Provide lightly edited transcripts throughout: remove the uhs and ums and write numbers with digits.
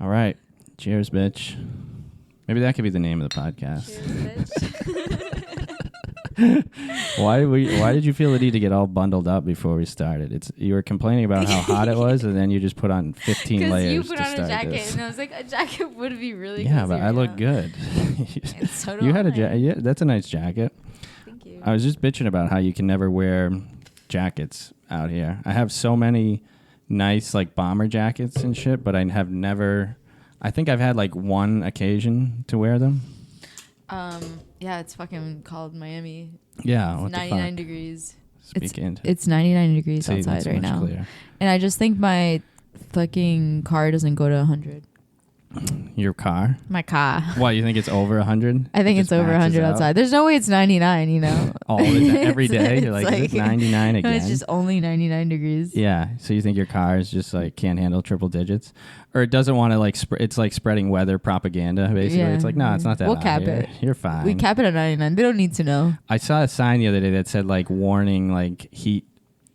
All right. Cheers, bitch. Maybe that could be the name of the podcast. Cheers, bitch. Why did you feel the need to get all bundled up before we started? You were complaining about how hot it was, and then you just put on 15 layers you put to on start a jacket, this. and I was like, a jacket would be really Yeah, cozy but I right look now. good. And so do You had a I. jacket. Yeah, that's a nice jacket. Thank you. I was just bitching about how you can never wear jackets out here. I have so many nice like bomber jackets and shit, but I have never. I think I've had like one occasion to wear them. Yeah, it's fucking called Miami. Yeah, It's what 99 the fuck? degrees. Speak into It's 99 degrees See, outside that's right much now. clearer. And I just think my fucking car doesn't go to 100. Your car? My car. What, you think it's over 100? I think it's over 100 outside. There's no way it's 99, you know. Every day? You're It's like, is it 99 No, again? it's just only 99 degrees. Yeah. So you think your car is just like can't handle triple digits? Or it doesn't want to like, it's like spreading weather propaganda, basically. Yeah. It's like, no, it's not that We'll hot cap here. it. You're fine. We cap it at 99. They don't need to know. I saw a sign the other day that said like warning, like heat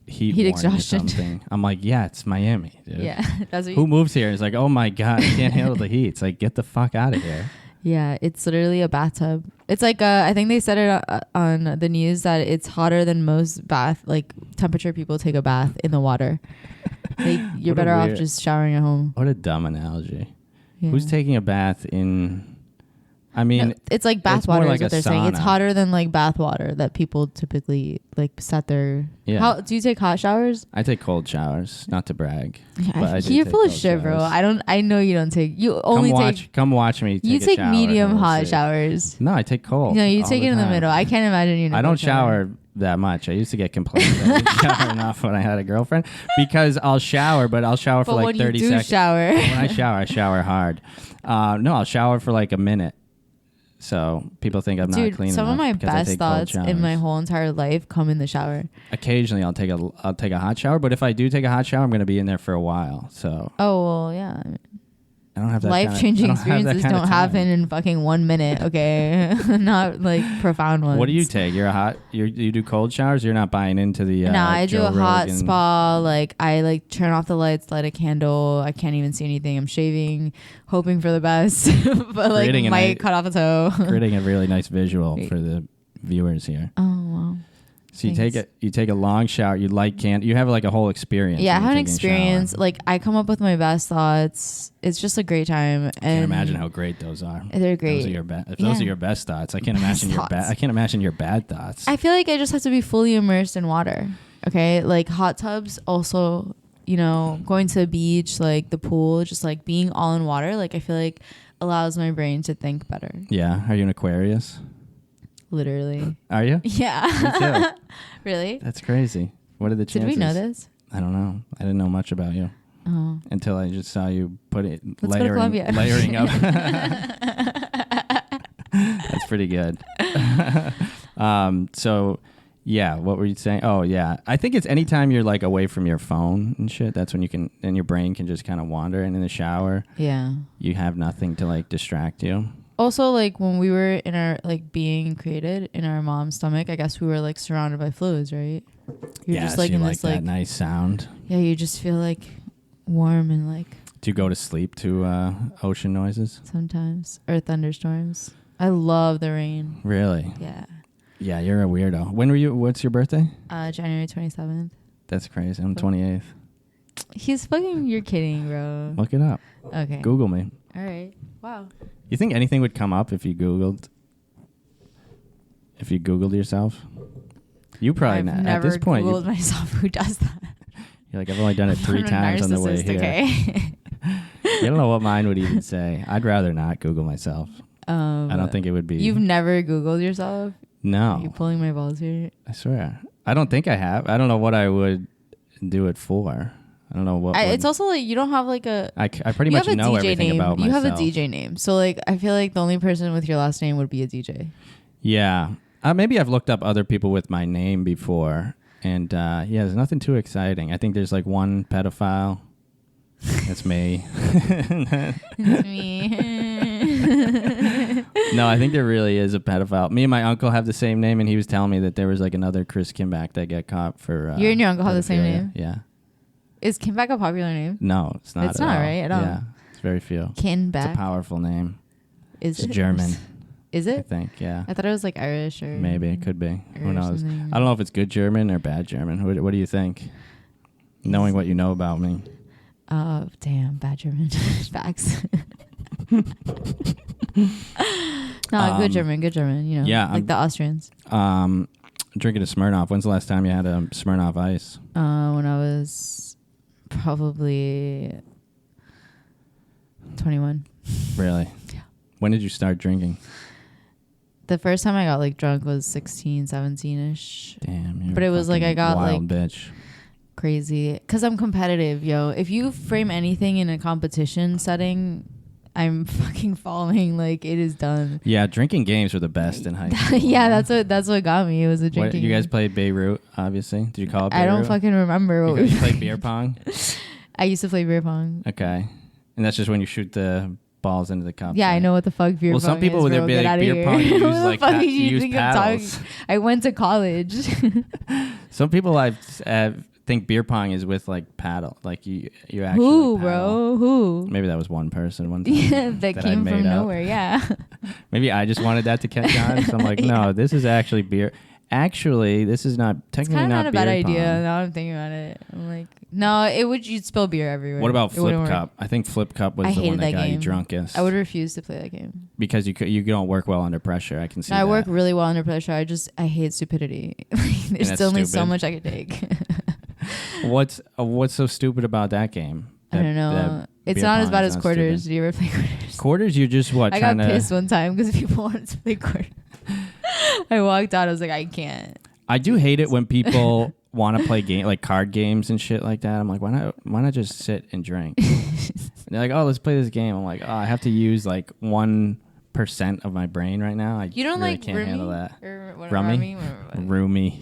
warning exhaustion. or something. I'm like, yeah, it's Miami, dude. Yeah. That's what Who moves here? It's like, oh my God, I can't handle the heat. It's like, get the fuck out of here. Yeah, it's literally a bathtub. It's like I think they said it on the news that it's hotter than most temperature people take a bath in the water. Like you're What a better off weird- just showering at home. What a dumb analogy. Yeah. Who's taking a bath in? I mean, No, it's like bath it's more water like is what a they're saying. It's sauna. hotter than like bath water that people typically like set their. Yeah. How do you take hot showers? I take cold showers, not to brag. But I do You're take full of cold shit, bro. showers. I know you don't take. You only Come watch me. You a take shower medium and we'll hot see. showers. No, I take cold. No, you all take it in the time. middle. I can't imagine you. I don't shower that much. I used to get complaints that I didn't shower enough when I had a girlfriend because I'll shower, but I'll shower for But like when 30 you do seconds. shower, When I shower hard. No, I'll shower for like a minute. So people think I'm not dude, clean some of enough my because I best take cold thoughts in my showers. whole entire life come in the shower. Occasionally, I'll take a hot shower, but if I do take a hot shower, I'm going to be in there for a while. So Oh well, yeah. I don't have that Life-changing experiences don't happen in fucking 1 minute. Okay, not like profound ones. What do you take? You do cold showers? You're not buying into the No, I do Joe a hot Rogan- spa. Like I like turn off the lights, light a candle. I can't even see anything. I'm shaving, hoping for the best, but like Creating a might night- cut off a toe. Creating a really nice visual Great. for the viewers here. Oh wow. So you Thanks. take a long shower. You you have like a whole experience. Yeah, I when have you're an taking a shower. experience. Like I come up with my best thoughts. It's just a great time. And Can't imagine how great those are. they're great. Those are your if those are Yeah. your best thoughts, I can't Best imagine your bad. thoughts. I can't imagine your bad thoughts. I feel like I just have to be fully immersed in water. Okay, like hot tubs. Also, you know, going to the beach, like the pool, just like being all in water. Like I feel like allows my brain to think better. Yeah. Are you an Aquarius? Literally. Are you? Yeah. Me too. Really? That's crazy. What are the Did chances? we know this? I don't know. I didn't know much about you Oh. until I just saw you put it Let's go to Colombia. layering up. That's pretty good. So, yeah, what were you saying? Oh, yeah. I think it's anytime you're like away from your phone and shit, that's when and your brain can just kind of wander. And in the shower, Yeah. you have nothing to like distract you. Also, like when we were in our like being created in our mom's stomach, I guess we were like surrounded by fluids, right? You're just like so you in like this that like nice sound. yeah, you just feel like warm and like Do you go to sleep to ocean noises? sometimes or thunderstorms. I love the rain. Really? Yeah. Yeah, you're a weirdo. What's your birthday? January 27th. That's crazy. I'm 28th. He's fucking. You're kidding, bro. Look it up. Okay. Google me. All right. Wow. You think anything would come up if you Googled yourself? You probably I've not. never At this point, Googled myself. Who does that? you're like, I've only done it 3 I'm a times on the way narcissist, here. Okay. You don't know what mine would even say. I'd rather not Google myself. I don't think it would be. You've never Googled yourself? No. Are you pulling my balls here? I swear. I don't think I have. I don't know what I would do it for. I don't know what. It's also like you don't have like a. I pretty You much have a know DJ everything name. about You myself. have a DJ name, so like I feel like the only person with your last name would be a DJ. Yeah. Maybe I've looked up other people with my name before. And yeah, there's nothing too exciting. I think there's like one pedophile. That's me. It's me. No, I think there really is a pedophile. Me and my uncle have the same name, and he was telling me that there was like another Chris Kimback that got caught for. You and your uncle have the same pedophilia. name? Yeah. Is Kimback a popular name? No, it's not. It's at not, all. right? At all. Yeah, it's Very few. It's a Kinbeck. powerful name. Is It's it German, Is I it? think. Yeah. I thought it was like Irish or Maybe it could be. Who or knows? something. I don't know if it's good German or bad German. What do you think? Knowing what you know about me. Damn, bad German. Facts. No, good German. You know, yeah, like the Austrians. Drinking a Smirnoff. When's the last time you had a Smirnoff Ice? When I was probably 21. Really? Yeah. When did you start drinking? The first time I got like drunk was 16, 17-ish. Damn. You're But it was like I got wild like bitch. crazy because I'm competitive, yo. If you frame anything in a competition setting, I'm fucking falling. Like it is done. Yeah, drinking games were the best in high school. Yeah, that's what got me. It was a What, drinking. you guys played Beirut, obviously. Did you call it Beirut? I don't fucking remember what You we played beer pong? I used to play beer pong. Okay. And that's just when you shoot the balls into the cup. Yeah, I know what the fuck beer pong is. Well, some people would bro. be Get like outta beer here. pong, you What use the like fuck do you use think I'm talking? paddles. I went to college. Some people think beer pong is with like paddle, like you actually Who, like, paddle. bro? Who? Maybe that was one person one time. Yeah, that I came made from up. nowhere. Yeah. Maybe I just wanted that to catch on. So I'm like, no, this is actually beer. Actually, this is not It's technically kind of not a bad beer idea. pong. Now I'm thinking about it. I'm like, no, you'd spill beer everywhere. What about It wouldn't Flip work. Cup? I think Flip Cup was I the one hated that that got you game. drunkest. I would refuse to play that game. Because you don't work well under pressure. I can see No, I that. work really well under pressure. I hate stupidity. There's that's only so stupid. much I could take. What's so stupid about that game? I don't know. That It's beer not as pong bad is as not quarters. stupid. Do you ever play quarters? Quarters, you just I got trying to. pissed one time because people wanted to play quarters. I walked out. I was like, I can't. I do hate it when people want to play card games and shit like that. I'm like, why not just sit and drink? And they're like, oh, let's play this game. I'm like, oh, I have to use like 1% of my brain right now. You don't really like can't Rummy? handle that. Or what, Rummy? Roomy.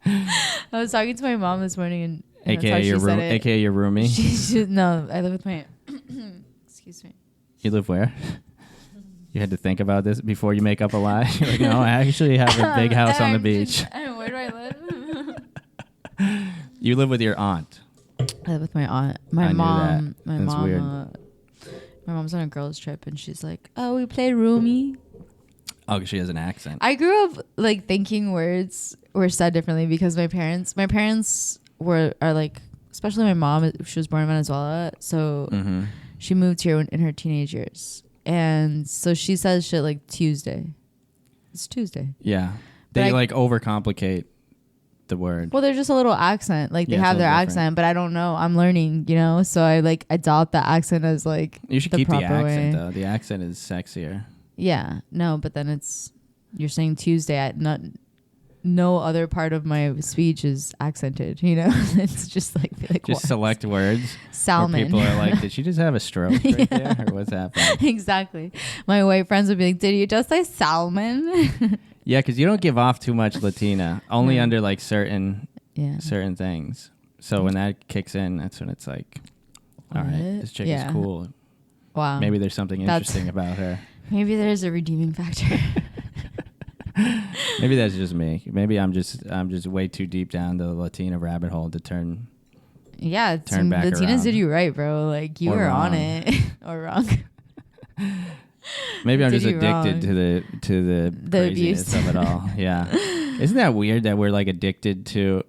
I was talking to my mom this morning and that's how AKA she your said it. AKA your roomie. No, I live with my. Excuse me. You live where? You had to think about this before you make up a lie. You're like, no, I actually have a big house on the beach. Where do I live? You live with your aunt. I live with my aunt. I My knew mom. that. My That's mom. weird. My mom's on a girls' trip and she's like, "Oh, we play Roomy." Oh, 'cause she has an accent. I grew up like thinking words were said differently because my parents are like, especially my mom. She was born in Venezuela, so Mm-hmm. she moved here in her teenage years, and so she says shit like Tuesday. It's Tuesday. Yeah. But They I- like overcomplicate the word. Well, they're just a little accent. Like they Yeah, it's have a their little accent, but I don't know. I'm learning, so I like adopt the accent as like You should the keep the proper accent way. though. The accent is sexier. Yeah, no, but then you're saying Tuesday at no other part of my speech is accented. It's just like Just what? select words. Where Salmon. people are like, did she just have a stroke right there, or what's happening? Exactly. My white friends would be like, "Did you just say salmon?" Yeah, because you don't give off too much Latina, only No. under like certain Yeah. things. So when that kicks in, that's when it's like, all right, What? this chick Yeah. is cool. Wow. Maybe there's something That's- interesting about her. Maybe there's a redeeming factor. Maybe that's just me. Maybe I'm just way too deep down the Latina rabbit hole to turn. Yeah, Turn back Latinas around. did you right, bro. Like you Or were on wrong. it or wrong. Maybe I'm Did just you addicted wrong. to the The craziness abuse. of it all. Yeah, isn't that weird that we're like addicted to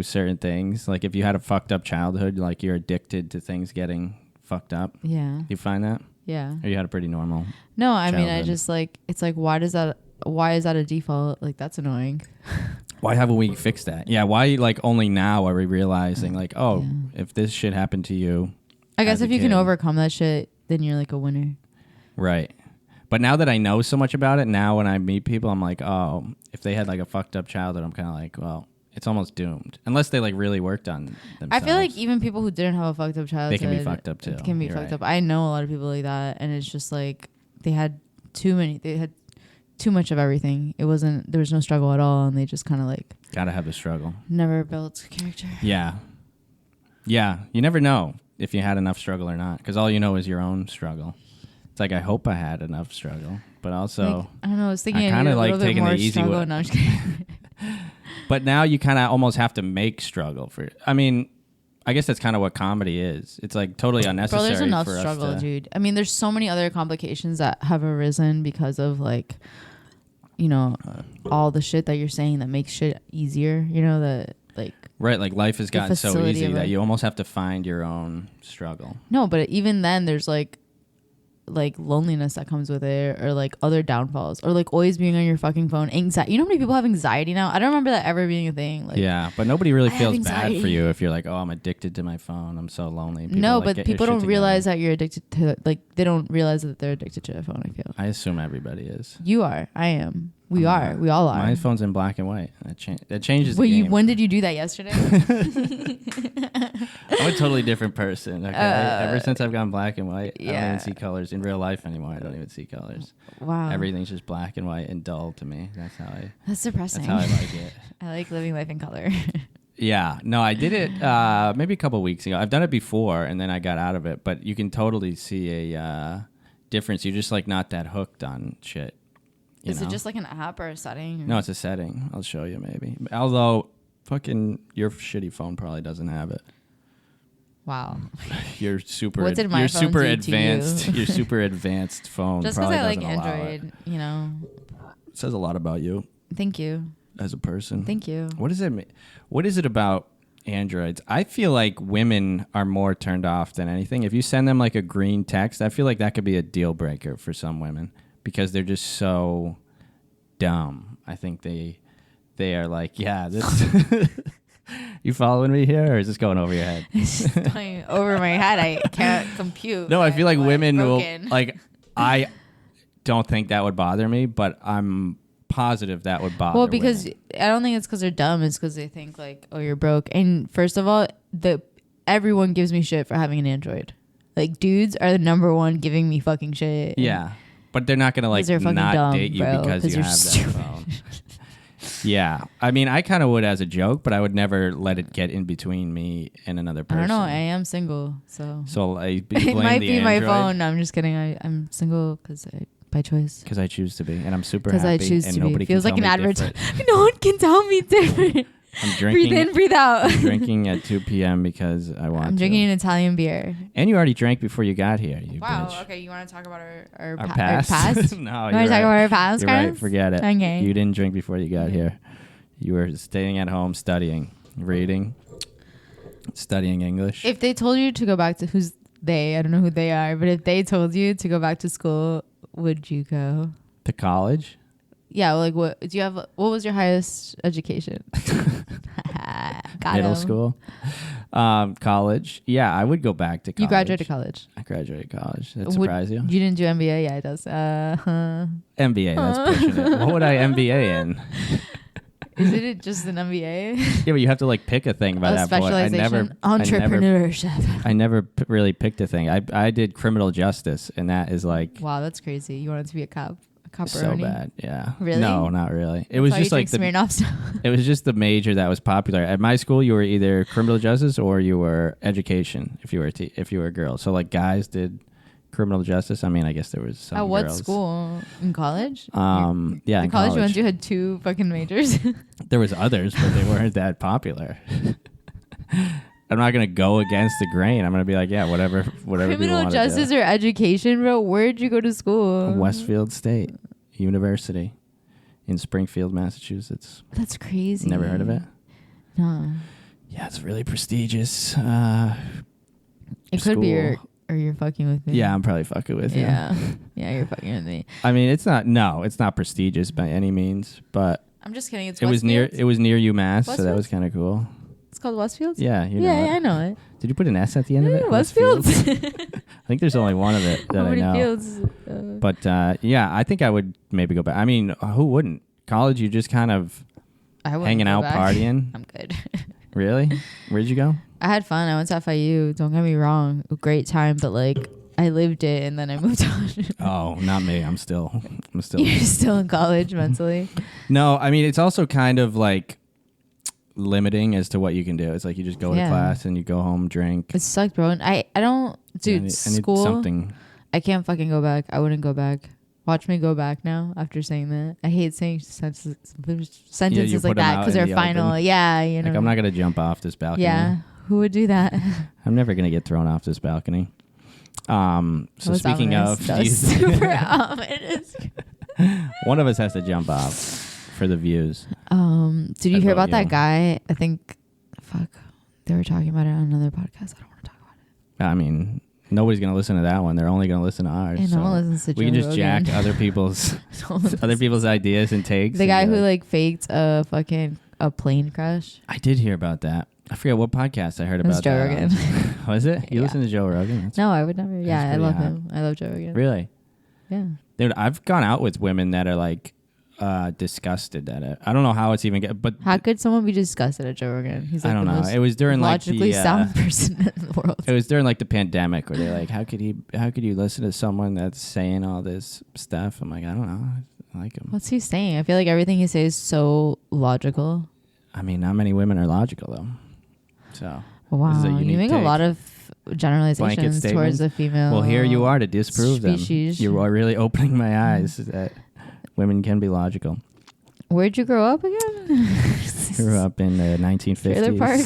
certain things? Like if you had a fucked up childhood, like you're addicted to things getting fucked up. Yeah. You find that, Yeah. or you had a pretty normal? No, I mean, I Childhood. just like it's like why is that a default? Like that's annoying. Why haven't we fixed that? Yeah, why like only now are we realizing like, oh, Yeah. if this shit happened to you, I guess as a if you can kid. overcome that shit, then you're like a winner. right? But now that I know so much about it, now when I meet people, I'm like, oh, if they had like a fucked up childhood, I'm kind of like, well, it's almost doomed unless they like really worked on themselves. I feel like even people who didn't have a fucked up childhood, They can be fucked up, too. Can be You're fucked right. up. I know a lot of people like that, and it's just like they had too much of everything. There was no struggle at all, and they just kind of like gotta have the struggle. never built character. Yeah, you never know if you had enough struggle or not, because all you know is your own struggle. It's like I hope I had enough struggle, but also, Like, I don't know. I was thinking I I kinda needed a like little bit taking the more easy struggle. way. No, I'm just kidding. but now you kind of almost have to make struggle for. I mean, I guess that's kind of what comedy is. It's like totally unnecessary. Bro, there's enough for struggle, us to, dude. I mean, there's so many other complications that have arisen because of like, you know, all the shit that you're saying that makes shit easier. You know, that like. Right, like life has gotten so facility easy of that it. you almost have to find your own struggle. No, but even then, there's like loneliness that comes with it, or like other downfalls, or like always being on your fucking phone. Anxiety. You know how many people have anxiety now? I don't remember that ever being a thing. Like, Yeah, but nobody really I have feels bad for anxiety. you if you're like, oh, I'm addicted to my phone. I'm so lonely. People no, are like, but "Get your people shit don't together." realize that you're addicted to. Like, they don't realize that they're addicted to a phone. I feel I assume everybody is. you are. I am. We I'm are. not. We all are. My phone's in black and white. That changes Wait, the game. when did you do that yesterday? I'm a totally different person. Okay, ever since I've gone black and white, I don't yeah. even see colors in real life anymore. I don't even see colors. Wow. Everything's just black and white and dull to me. That's That's depressing. how I like it. I like living life in color. Yeah, no, I did it maybe a couple weeks ago. I've done it before, and then I got out of it. But you can totally see a difference. You're just like not that hooked on shit. Is know? it just like an app or a setting? Or? No, it's a setting. I'll show you maybe. Although, fucking your shitty phone probably doesn't have it. Wow. You're super. What did my you're phone super do to advanced. you? Your super advanced phone. Just because probably I like doesn't allow Android, you know. It says a lot about you Thank you. as a person. Thank you. What does it mean? What is it about Androids? I feel like women are more turned off than anything. If you send them like a green text, I feel like that could be a deal breaker for some women because they're just so dumb. I think they are like, yeah, this. You following me here, or is this going over your head? It's just going over my head. I can't compute. No, I feel like I'm, women broken. will like. I don't think that would bother me, but I'm positive that would bother. Well, because women. I don't think it's because they're dumb. It's because they think like, oh, you're broke. And first of all, everyone gives me shit for having an Android. Like, dudes are the number one giving me fucking shit. Yeah, but they're not gonna like they're fucking not dumb, date you bro, because 'cause you you're have stupid. that phone. Yeah, I mean, I kind of would as a joke, but I would never let it get in between me and another I person. don't know. I am single, so So I it blame might the be my Android phone. No, I'm just kidding. I'm single because by choice. because I choose to be, and I'm super Because happy. I choose and to nobody be. Feels can like an tell me advert. different. No one can tell me different. I'm drinking. Breathe in, breathe out. I'm drinking at 2 p.m. because I want. I'm drinking an Italian beer. And you already drank before you got here. You Wow. bitch. Okay, you want to talk about our Our past? past? No, You want you're to talk right. about our past, You're guys? right. Forget it. Okay. You didn't drink before you got here. You were staying at home, studying, reading, studying English. If they told you to go back to who's they, I don't know who they are, but if they told you to go back to school, would you go? To college? Yeah, like what do you have? What was your highest education? Got Middle him. school? College? Yeah, I would go back to college. You graduated college. I graduated college. That Would- surprise you? You didn't do MBA? Yeah, it does. MBA, that's pushing it. What would I MBA in? Isn't it just an MBA? Yeah, but you have to like pick a thing by that point. I Specialization, never, entrepreneurship. I never really picked a thing. I did criminal justice, and that is like Wow, that's crazy. You wanted to be a cop? A so copperoni? bad. Yeah. Really? No, not really. It That's was why just you like drink Smirnoff. it was just the major that was popular at my school. You were either criminal justice or you were education if you were if you were a girl. So like guys did criminal justice. I mean, I guess there was some At what girls. school? In college? Yeah, The in college college you went to had 2 fucking majors. There was others, but they weren't that popular. I'm not gonna go against the grain. I'm gonna be like, yeah, whatever people Criminal want justice to or education, bro? Where'd you go to school? do. Westfield State University in Springfield, Massachusetts. That's crazy. Never heard of it? No. Yeah, it's really prestigious. It could be school. or you're fucking with me. Yeah, I'm probably fucking with you. Yeah. Yeah, you're fucking with me. I mean, it's not prestigious by any means, but I'm just kidding. It's it was near UMass, so that Westfield? was kind of cool. It's called Westfields? Yeah, you know Yeah, it. I know it. Did you put an S at the end of it? Westfields. I think there's only one of it that How I many know. fields? But yeah, I think I would maybe go back. I mean, who wouldn't? College, you just kind of I wouldn't hanging go out, back. partying. I'm good. Really? Where'd you go? I had fun. I went to FIU. Don't get me wrong. A great time, but like I lived it and then I moved on. Oh, not me. I'm still. You're still in college mentally. No, I mean, it's also kind of like limiting as to what you can do. It's like you just go to Yeah. class and you go home, drink. It sucked, bro. And I don't, dude, I need school. something. I can't fucking go back. I wouldn't go back. Watch me go back now after saying that. I hate saying sentences you like put 'em that out because in they're the final. open. Yeah, you know. Like, I'm not going to jump off this balcony. Yeah. Who would do that? I'm never gonna get thrown off this balcony. So was speaking ominous. of, That do you was think- super ominous. one of us has to jump off for the views. Did you I hear vote about that you. guy? I think, they were talking about it on another podcast. I don't want to talk about it. I mean, nobody's gonna listen to that one. They're only gonna listen to ours. And so no one listens to we can Joe just Rogan. jack other people's No one other people's ideas and takes. The and guy be who like faked a plane crash. I did hear about that. I forget what podcast I heard It was about Joe that. Rogan. Was it? You Yeah. listen to Joe Rogan? That's No, I would never. Yeah, I pretty love hot. him. I love Joe Rogan. really. Yeah. Dude, I've gone out with women that are like disgusted at it. I don't know how it's even but How could someone be disgusted at Joe Rogan? He's like I don't the know. most It was during like logically the sound person in the world. it was during like the pandemic where they're like, how could you listen to someone that's saying all this stuff? I'm like, I don't know. I like him. What's he saying? I feel like everything he says is so logical. I mean, not many women are logical though. So Wow, is a you unique make take. a lot of generalizations statement. towards the female. well, here you are to disprove species. them. You are really opening my eyes that women can be logical. Where'd you grow up again? Grew up in the 1950s. Trailer park.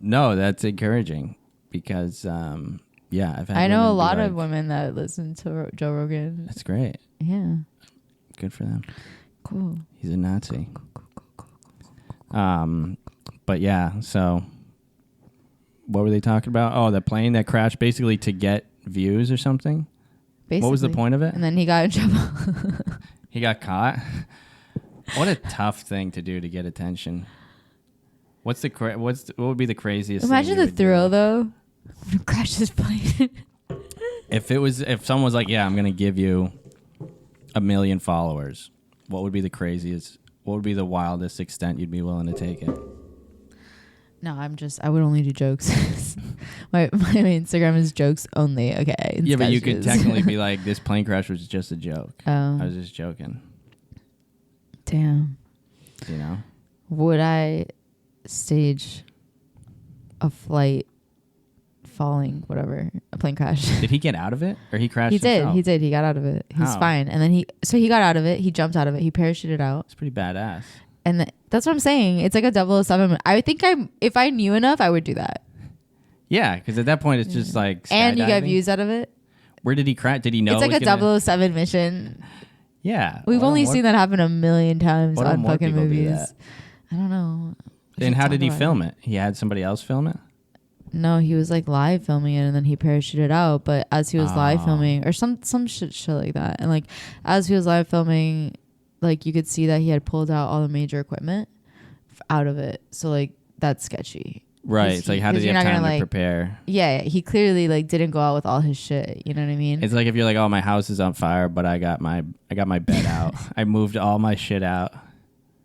No, that's encouraging because yeah, I've had I know a women be lot like, of women that listen to Joe Rogan. That's great. Yeah, Good for them. cool. He's a Nazi. But yeah, so what were they talking about? Oh, the plane that crashed basically to get views or something. Basically. What was the point of it? And then he got in trouble. He got caught. What a tough thing to do to get attention. What would be the craziest? Imagine thing you the would thrill, do? though. Crash his plane. If someone was like, yeah, I'm gonna give you 1 million followers, what would be the craziest? What would be the wildest extent you'd be willing to take it? No, I would only do jokes. my Instagram is jokes only. Okay. and Yeah, but you could sketches. technically be like, this plane crash was just a joke. Oh, I was just joking. damn. You know? Would I stage a flight falling, whatever, a plane crash? Did he get out of it, or he crashed? He did. himself? He did. He got out of it. He's How? fine. And then he got out of it. He jumped out of it. He parachuted out. It's pretty badass. And that's what I'm saying. It's like a 007. I think if I knew enough, I would do that. Yeah, because at that point it's just like. And you get skydiving. views out of it. Where did he crash? Did he know? It's like it was a gonna- 007 mission. Yeah, We've Why only don't seen that happen a million times why don't on more fucking people do movies. that? I don't know. Then how did he film it? He had somebody else film it. No, he was like live filming it, and then he parachuted out. But as he was live Oh. filming, or some shit like that, and like as he was live filming, like you could see that he had pulled out all the major equipment out of it. So like that's sketchy. Right. 'Cause It's like, he- how did 'cause he you're have not time gonna, to like- prepare? Yeah, he clearly like didn't go out with all his shit. You know what I mean? It's like if you're like, oh, my house is on fire, but I got my bed out. I moved all my shit out.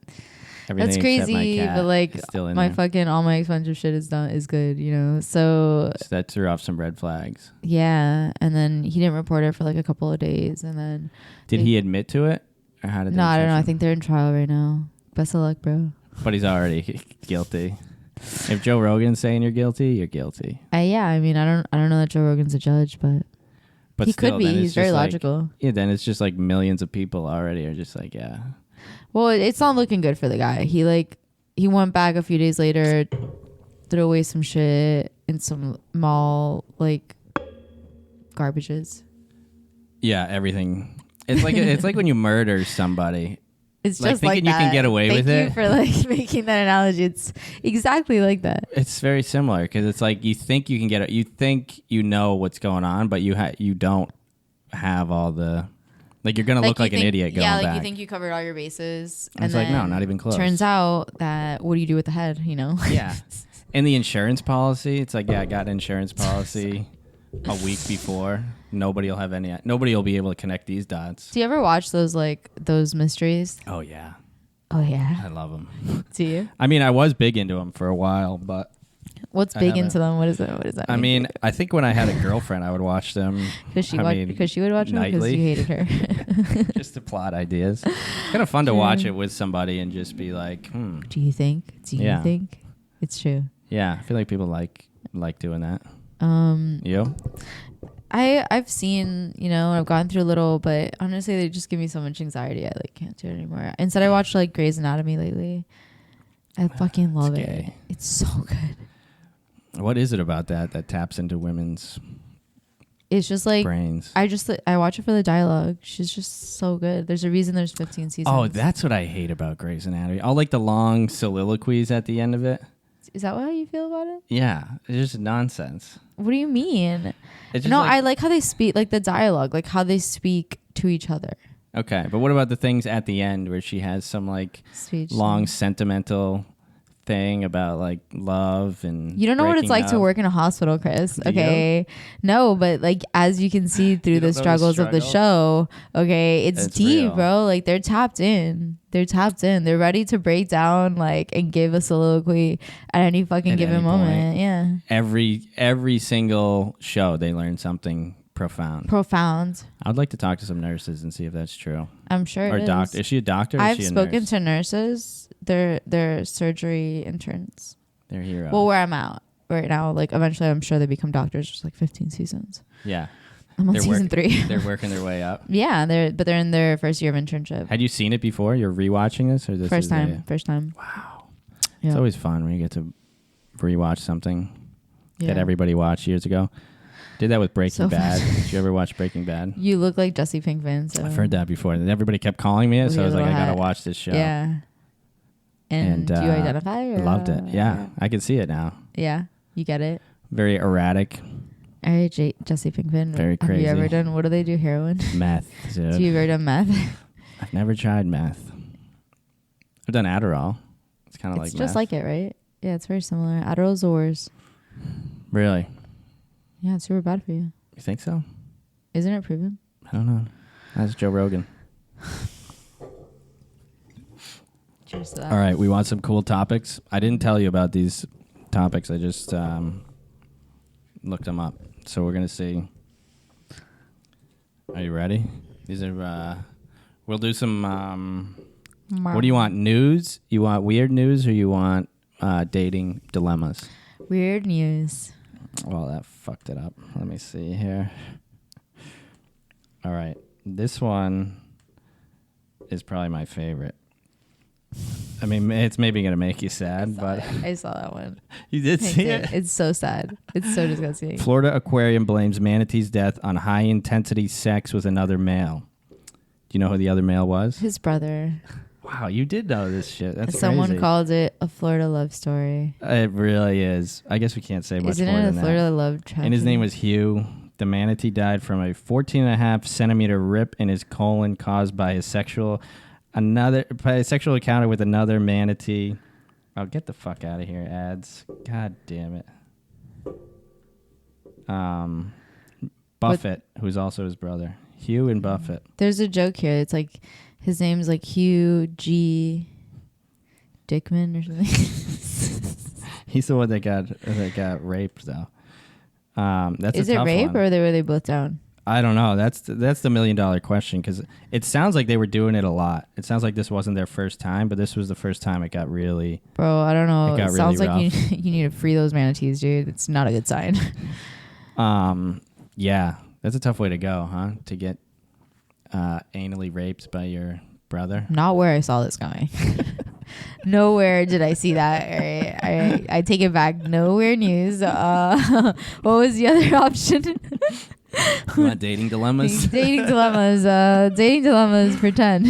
That's Everything except my crazy, cat but like is still in my there. fucking all my expensive shit is good, you know. So So that threw off some red flags. yeah, and then he didn't report it for like a couple of days, and then Did They- he admit to it, or how did? no, they I don't catch know. I him? think they're in trial right now. Best of luck, bro. But he's already guilty. If Joe Rogan's saying you're guilty, you're guilty. Yeah, I mean, I don't know that Joe Rogan's a judge, but But he still, could be. then it's He's very just like- logical. Yeah, then it's just like millions of people already are just like, yeah. Well, it's not looking good for the guy. He went back a few days later, threw away some shit in some mall like garbages. Yeah, everything. It's like when you murder somebody. It's Like just like thinking you can that. get away with Thank it. you for like making that analogy. It's exactly like that. It's very similar because it's like you think you can get it. You think you know what's going on, but you don't have all the. Like you're gonna look you like an think- idiot going yeah, like back. you think you covered all your bases, And it's like, no, not even close. Turns out that what do you do with the head? You know? Yeah. And the insurance policy, it's like, yeah, I got an insurance policy a week before. Nobody will be able to connect these dots. Do you ever watch those mysteries? Oh yeah, Oh yeah. I love them. Do you? I mean, I was big into them for a while, but What's I big haven't. into them? What is that? I mean, I think when I had a girlfriend, I would watch them because she I mean, would watch them because nightly. you hated her. just to plot ideas. It's kind of fun to True. watch it with somebody and just be like, Do you think? Yeah. It's true? yeah, I feel like people like doing that. Um, You? I've seen, I've gone through a little, but honestly, they just give me so much anxiety. I like can't do it anymore. Instead, I watch like Grey's Anatomy lately. I fucking love it. gay. It's so good. What is it about that taps into women's It's just like brains? I watch it for the dialogue. She's just so good. There's a reason there's 15 seasons. Oh, that's what I hate about Grey's Anatomy. All like the long soliloquies at the end of it. Is that how you feel about it? Yeah, it's just nonsense. What do you mean? It's just No, I like how they speak, like the dialogue, like how they speak to each other. Okay, but what about the things at the end where she has some like Speech. long sentimental thing about like love and You don't know what it's breaking like to up? work in a hospital, Chris. Do Okay. No, but like as you can see through You don't the know the struggles of the struggle? show, okay, it's deep, real. bro. Like they're tapped in. They're ready to break down like and give a soliloquy at any fucking At given any moment. point. Yeah. Every single show they learn something profound. Profound. I'd like to talk to some nurses and see if that's true. I'm sure Or it doctor. is. Is she a doctor? Or is I've she a spoken nurse? to nurses. They're surgery interns. They're heroes. Well, where I'm at right now, like eventually I'm sure they become doctors. There's like 15 seasons. yeah, I'm on They're season work- 3. they're working their way up. Yeah, they're in their first year of internship. Had you seen it before? You're rewatching this, or this First is time. First time. Wow, Yeah. it's always fun when you get to rewatch something that Yeah. everybody watched years ago. Did that with Breaking So Bad. fun. Did you ever watch Breaking Bad? You look like Jesse Pinkman. So I've heard that before. And everybody kept calling me it, With so I your was like, I little gotta hat. watch this show. Yeah. And do you identify? I Or loved it. Yeah, I can see it now. Yeah. You get it. Very erratic, All right, Jesse Pinkman. Very Have you ever crazy. done? What do they do? Heroin. meth. Dude. Have you ever done meth? I've never tried meth. I've done Adderall. It's kind of like It's just meth. like it, right? Yeah, it's very similar. Adderall's the worst. Really? Yeah, it's super bad for you. You think so? Isn't it proven? I don't know. That's Joe Rogan. Cheers to that. All right, we want some cool topics. I didn't tell you about these topics. I just looked them up. So we're gonna see. Are you ready? These are. We'll do some. What do you want? News? You want weird news, or you want dating dilemmas? Weird news. Well, that fucked it up. Let me see here. All right, this one is probably my favorite. I mean, it's maybe gonna make you sad, but I saw that one. you did see it. It's so sad. It's so disgusting. Florida aquarium blames manatee's death on high-intensity sex with another male. Do you know who the other male was? His brother. Wow, you did know this shit. That's Someone crazy. called it a Florida love story. It really is. I guess we can't say much Isn't more it a than that. Florida love tragedy? And his name was Hugh. The manatee died from a 14.5 centimeter rip in his colon caused by a sexual encounter with another manatee. Oh, get the fuck out of here, ads. God damn it. Buffett, who's also his brother. Hugh and Buffett. There's a joke here. It's like his name's like Hugh G. Dickman or something. He's the one that got raped, though. That's Is a it tough rape one. or were they both down? I don't know. That's the $1 million question, because it sounds like they were doing it a lot. It sounds like this wasn't their first time, but this was the first time it got really. Bro, I don't know. It got It sounds really like you need to free those manatees, dude. It's not a good sign. Yeah, that's a tough way to go, huh? To get anally raped by your brother. Not where I saw this going. Nowhere did I see that. All right. I take it back. Nowhere news. What was the other option? You want dating dilemmas? Dating dilemmas. Dating dilemmas. Pretend.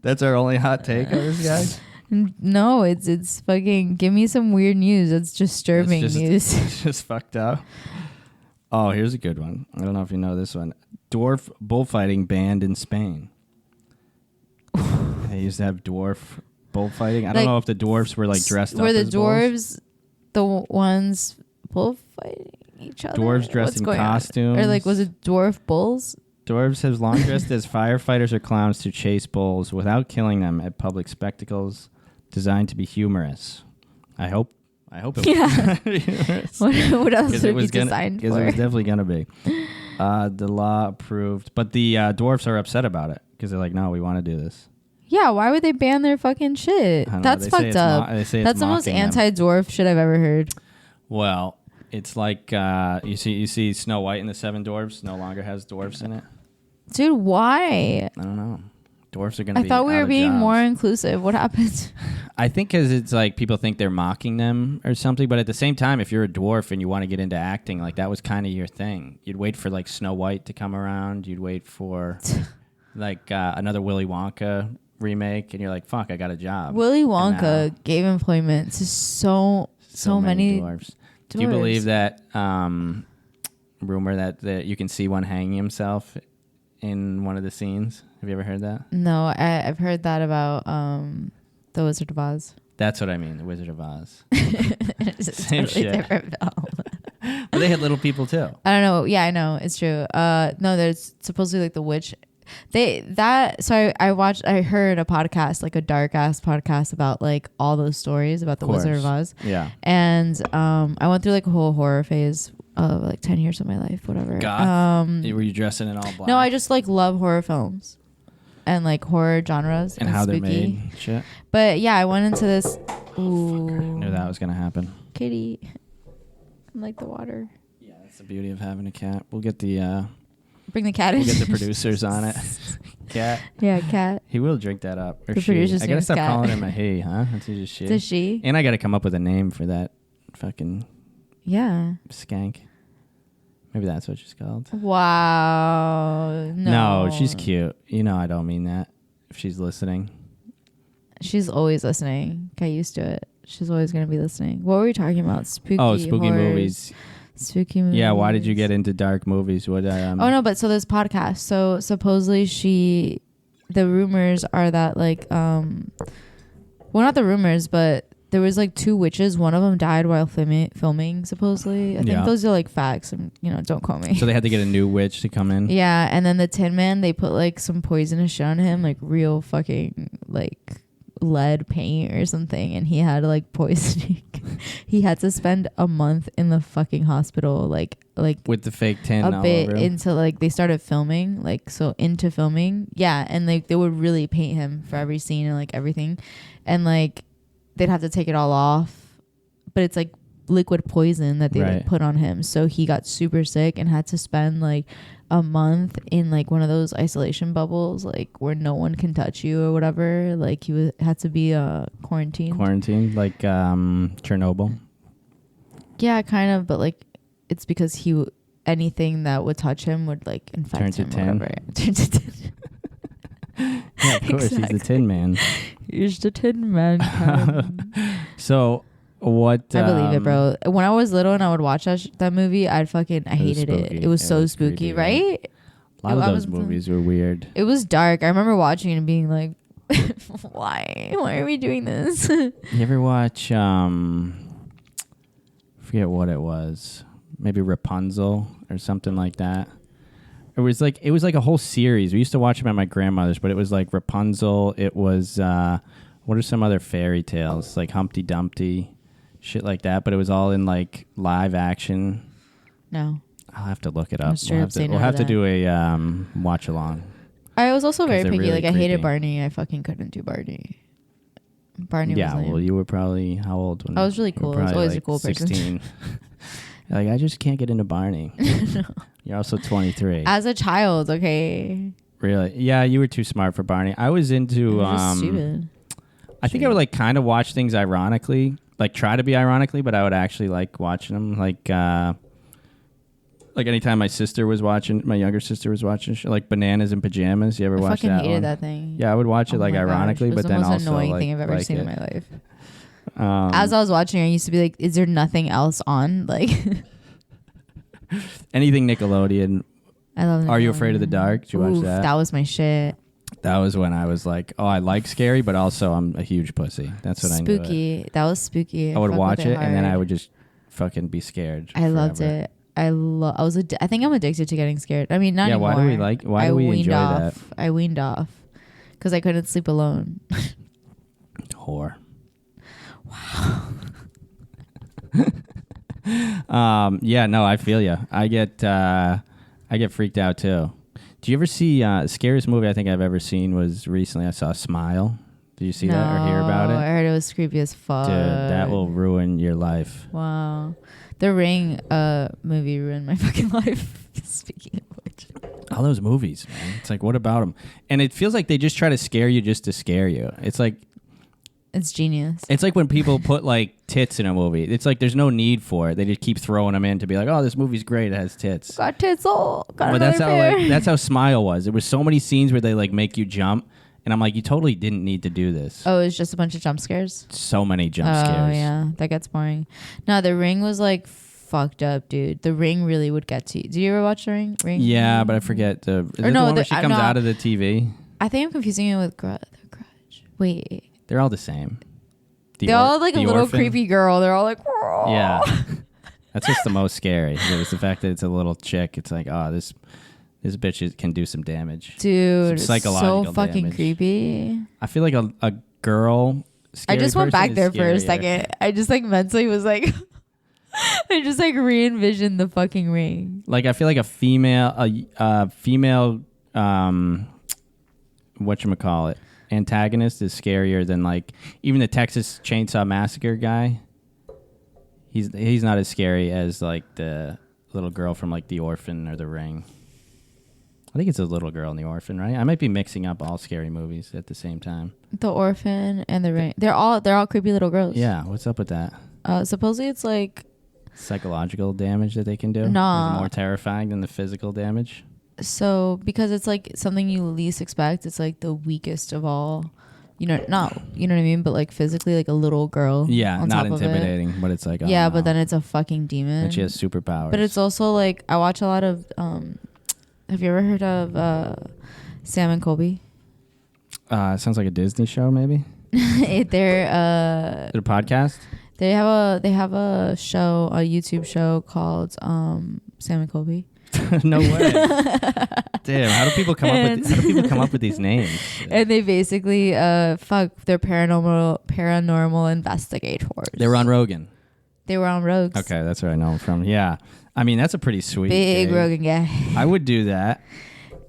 That's our only hot take on this guy. No, it's fucking. Give me some weird news. That's disturbing news. It's just fucked up. Oh, here's a good one. I don't know if you know this one. Dwarf bullfighting banned in Spain. They used to have dwarf bullfighting. I don't know if the dwarfs were like dressed up. Were the as bulls. dwarves the ones bullfighting each other? Dwarves dressed in going on? costumes. Or like, was it dwarf bulls? Dwarves have long dressed as firefighters or clowns to chase bulls without killing them at public spectacles, designed to be humorous. I hope it was humorous. What else would it be Because designed it was for? definitely gonna be. The law approved, but the dwarfs are upset about it because they're like, "No, we want to do this." Yeah, why would they ban their fucking shit? I don't know. That's They say fucked it's up. they say it's That's the most mocking them. anti-dwarf shit I've ever heard. Well, It's like you see Snow White and the Seven Dwarfs no longer has dwarfs in it. Dude, why? I don't know. Dwarfs are gonna. I be thought we out were of being jobs. more inclusive. What happened? I think because it's like people think they're mocking them or something, but at the same time, if you're a dwarf and you want to get into acting, like that was kind of your thing. You'd wait for like Snow White to come around. You'd wait for like another Willy Wonka remake, and you're like, "Fuck, I got a job." Willy And Wonka now, gave employment to so many dwarves. Do you dwarves. believe that rumor that you can see one hanging himself in one of the scenes? Have you ever heard that? No, I've heard that about the Wizard of Oz. That's what I mean, the Wizard of Oz. It's a Same totally shit. different film. But they had little people too. I don't know. Yeah, I know. It's true. No, there's supposedly like the witch. I heard a podcast, like a dark ass podcast about like all those stories about the Wizard of Oz. Yeah. And I went through like a whole horror phase of like 10 years of my life, whatever. Goth? Were you dressing in all black? No, I just like love horror films and like horror genres and how spooky. they're made. Shit. But yeah, I went into this. Ooh, Knew that was gonna happen. kitty. I like the water. Yeah, that's the beauty of having a cat. We'll get the Bring the cat in. we'll get the producers on it. Cat. Yeah, cat. He will drink that up. Or The she. producer's I gotta name's stop Cat. calling him a he, huh? That's just shit. Does she? And I gotta come up with a name for that fucking Yeah. skank. Maybe that's what she's called. Wow. No, she's cute. You know I don't mean that. If she's listening. She's always listening. Get used to it. She's always gonna be listening. What were we talking about? Spooky. Spooky horrors. movies. Spooky movies. Yeah, why did you get into dark movies? What? Oh no, but so this podcast. So supposedly the rumors are that like well, not the rumors, but there was like 2 witches. One of them died while filming. Supposedly, I think Yeah. those are like facts, and don't quote me. So they had to get a new witch to come in. Yeah, and then the Tin Man, they put like some poisonous shit on him, like real fucking like lead paint or something, and he had like poisoning. He had to spend a month in the fucking hospital, like With the fake tin a all bit over him. into like they started filming, like so into filming, yeah, and like they would really paint him for every scene and like everything, and like they'd have to take it all off, but it's like liquid poison that they Right. like put on him, so he got super sick and had to spend like a month in like one of those isolation bubbles, like where no one can touch you or whatever. Like he had to be quarantined. Quarantined, like Chernobyl. Yeah, kind of, but like it's because anything that would touch him would like infect Turn to him or tin. whatever. Turn to tin. Yeah, of course, he's the Tin Man. Here's the Tin Man. So what? I believe it, bro. When I was little and I would watch that movie, I was hated it. spooky. It was It so was spooky, creepy, right? right? A lot of I those was- movies were weird. It was dark. I remember watching it and being like, why? Why are we doing this? You ever watch? Forget what it was. Maybe Rapunzel or something like that. It was like a whole series. We used to watch them at my grandmother's, but it was like Rapunzel. It was what are some other fairy tales like Humpty Dumpty, shit like that. But it was all in like live action. No. I'll have to look it I'm up. straight up saying We'll no to have to that. do a watch along. I was also very they're picky. really Like I hated creepy. Barney. I fucking couldn't do Barney. Barney Yeah, was lame. well, you were probably how old when I was really you were cool. I was probably, always a like, cool person. 16. Like I just can't get into Barney. You're also 23. As a child, okay. Really? Yeah, you were too smart for Barney. I was into I'm just stupid. I think I would like kind of watch things ironically, like try to be ironically, but I would actually like watching them like anytime my younger sister was watching like Bananas in Pajamas. You ever I watch fucking that hated one? that thing. Yeah, I would watch it Oh like my gosh, ironically, it was but the then most also annoying like, thing I've ever like seen it. in my life. As As I was watching, I used to be like, "Is there nothing else on?" Like, anything Nickelodeon. I love. Are You Afraid of the Dark? Did you watch Oof, that? That was my shit. That was when I was like, oh, I like scary, but also I'm a huge pussy. That's what I knew. Spooky. That was spooky. I would fuck watch with it and then I hard. would just fucking be scared. I loved forever. it. I think I'm addicted to getting scared. I mean, not Yeah, anymore. why do we weaned enjoy off. that? I weaned off because I couldn't sleep alone. Whore. Wow. Yeah, no, I feel you. I get freaked out too. Do you ever see scariest movie I think I've ever seen was recently I saw Smile. Did you see that or hear about I it? heard it was creepy as fuck. Dude, that will ruin your life. Wow. The Ring movie ruined my fucking life. Speaking of which. All those movies, man. It's like, what about them? And it feels like they just try to scare you just to scare you. It's like genius. It's like when people put like tits in a movie. It's like there's no need for it. They just keep throwing them in to be like, oh, this movie's great. It has tits. Got tits all. Got But that's another how pair. that's how Smile was. There was so many scenes where they like make you jump, and I'm like, you totally didn't need to do this. Oh, it's just a bunch of jump scares. So many jump Oh scares. yeah, that gets boring. No, The Ring was like fucked up, dude. The Ring really would get to you. Do you ever watch The Ring? Yeah, but I forget the. Is it no, the one where the- she comes no. out of the TV? I think I'm confusing it with The Grudge. Wait, They're all the same. they're all like a the little orphan? creepy girl. They're all like, Yeah, that's just the most scary. It's the fact that it's a little chick. It's like, oh, this bitch can do some damage. dude, Some psychological so fucking damage. creepy. I feel like a girl. I Scary just went person back is there for a scarier. second. I just like mentally was like, I just like re-envisioned the fucking Ring. Like I feel like a female, whatchamacallit, antagonist is scarier than like even the Texas Chainsaw Massacre guy. He's not as scary as like the little girl from like The Orphan or The Ring. I think it's a little girl in The Orphan, right? I might be mixing up all scary movies at the same time. The Orphan and The Ring. They're all creepy little girls. Yeah, what's up with that? Supposedly it's like Psychological damage that they can do Nah. is more terrifying than the physical damage. so because it's like something you least expect. It's like the weakest of all. You know, not you know what I mean, but like physically, like a little girl. Yeah, on not top of it. intimidating, but it's like, oh, Yeah, no. but then it's a fucking demon. And she has superpowers. But it's also like I watch a lot of. Have you ever heard of Sam and Colby? It sounds like a Disney show, maybe. They're Is it a podcast? they have a show, a YouTube show called Sam and Colby. No way. Damn, how do people come up with these names? And they basically they're paranormal investigators. They were on Rogan. They were on Rogues. Okay, that's where I know them from. Yeah, I mean that's a pretty sweet Big gig. Rogan guy. I would do that.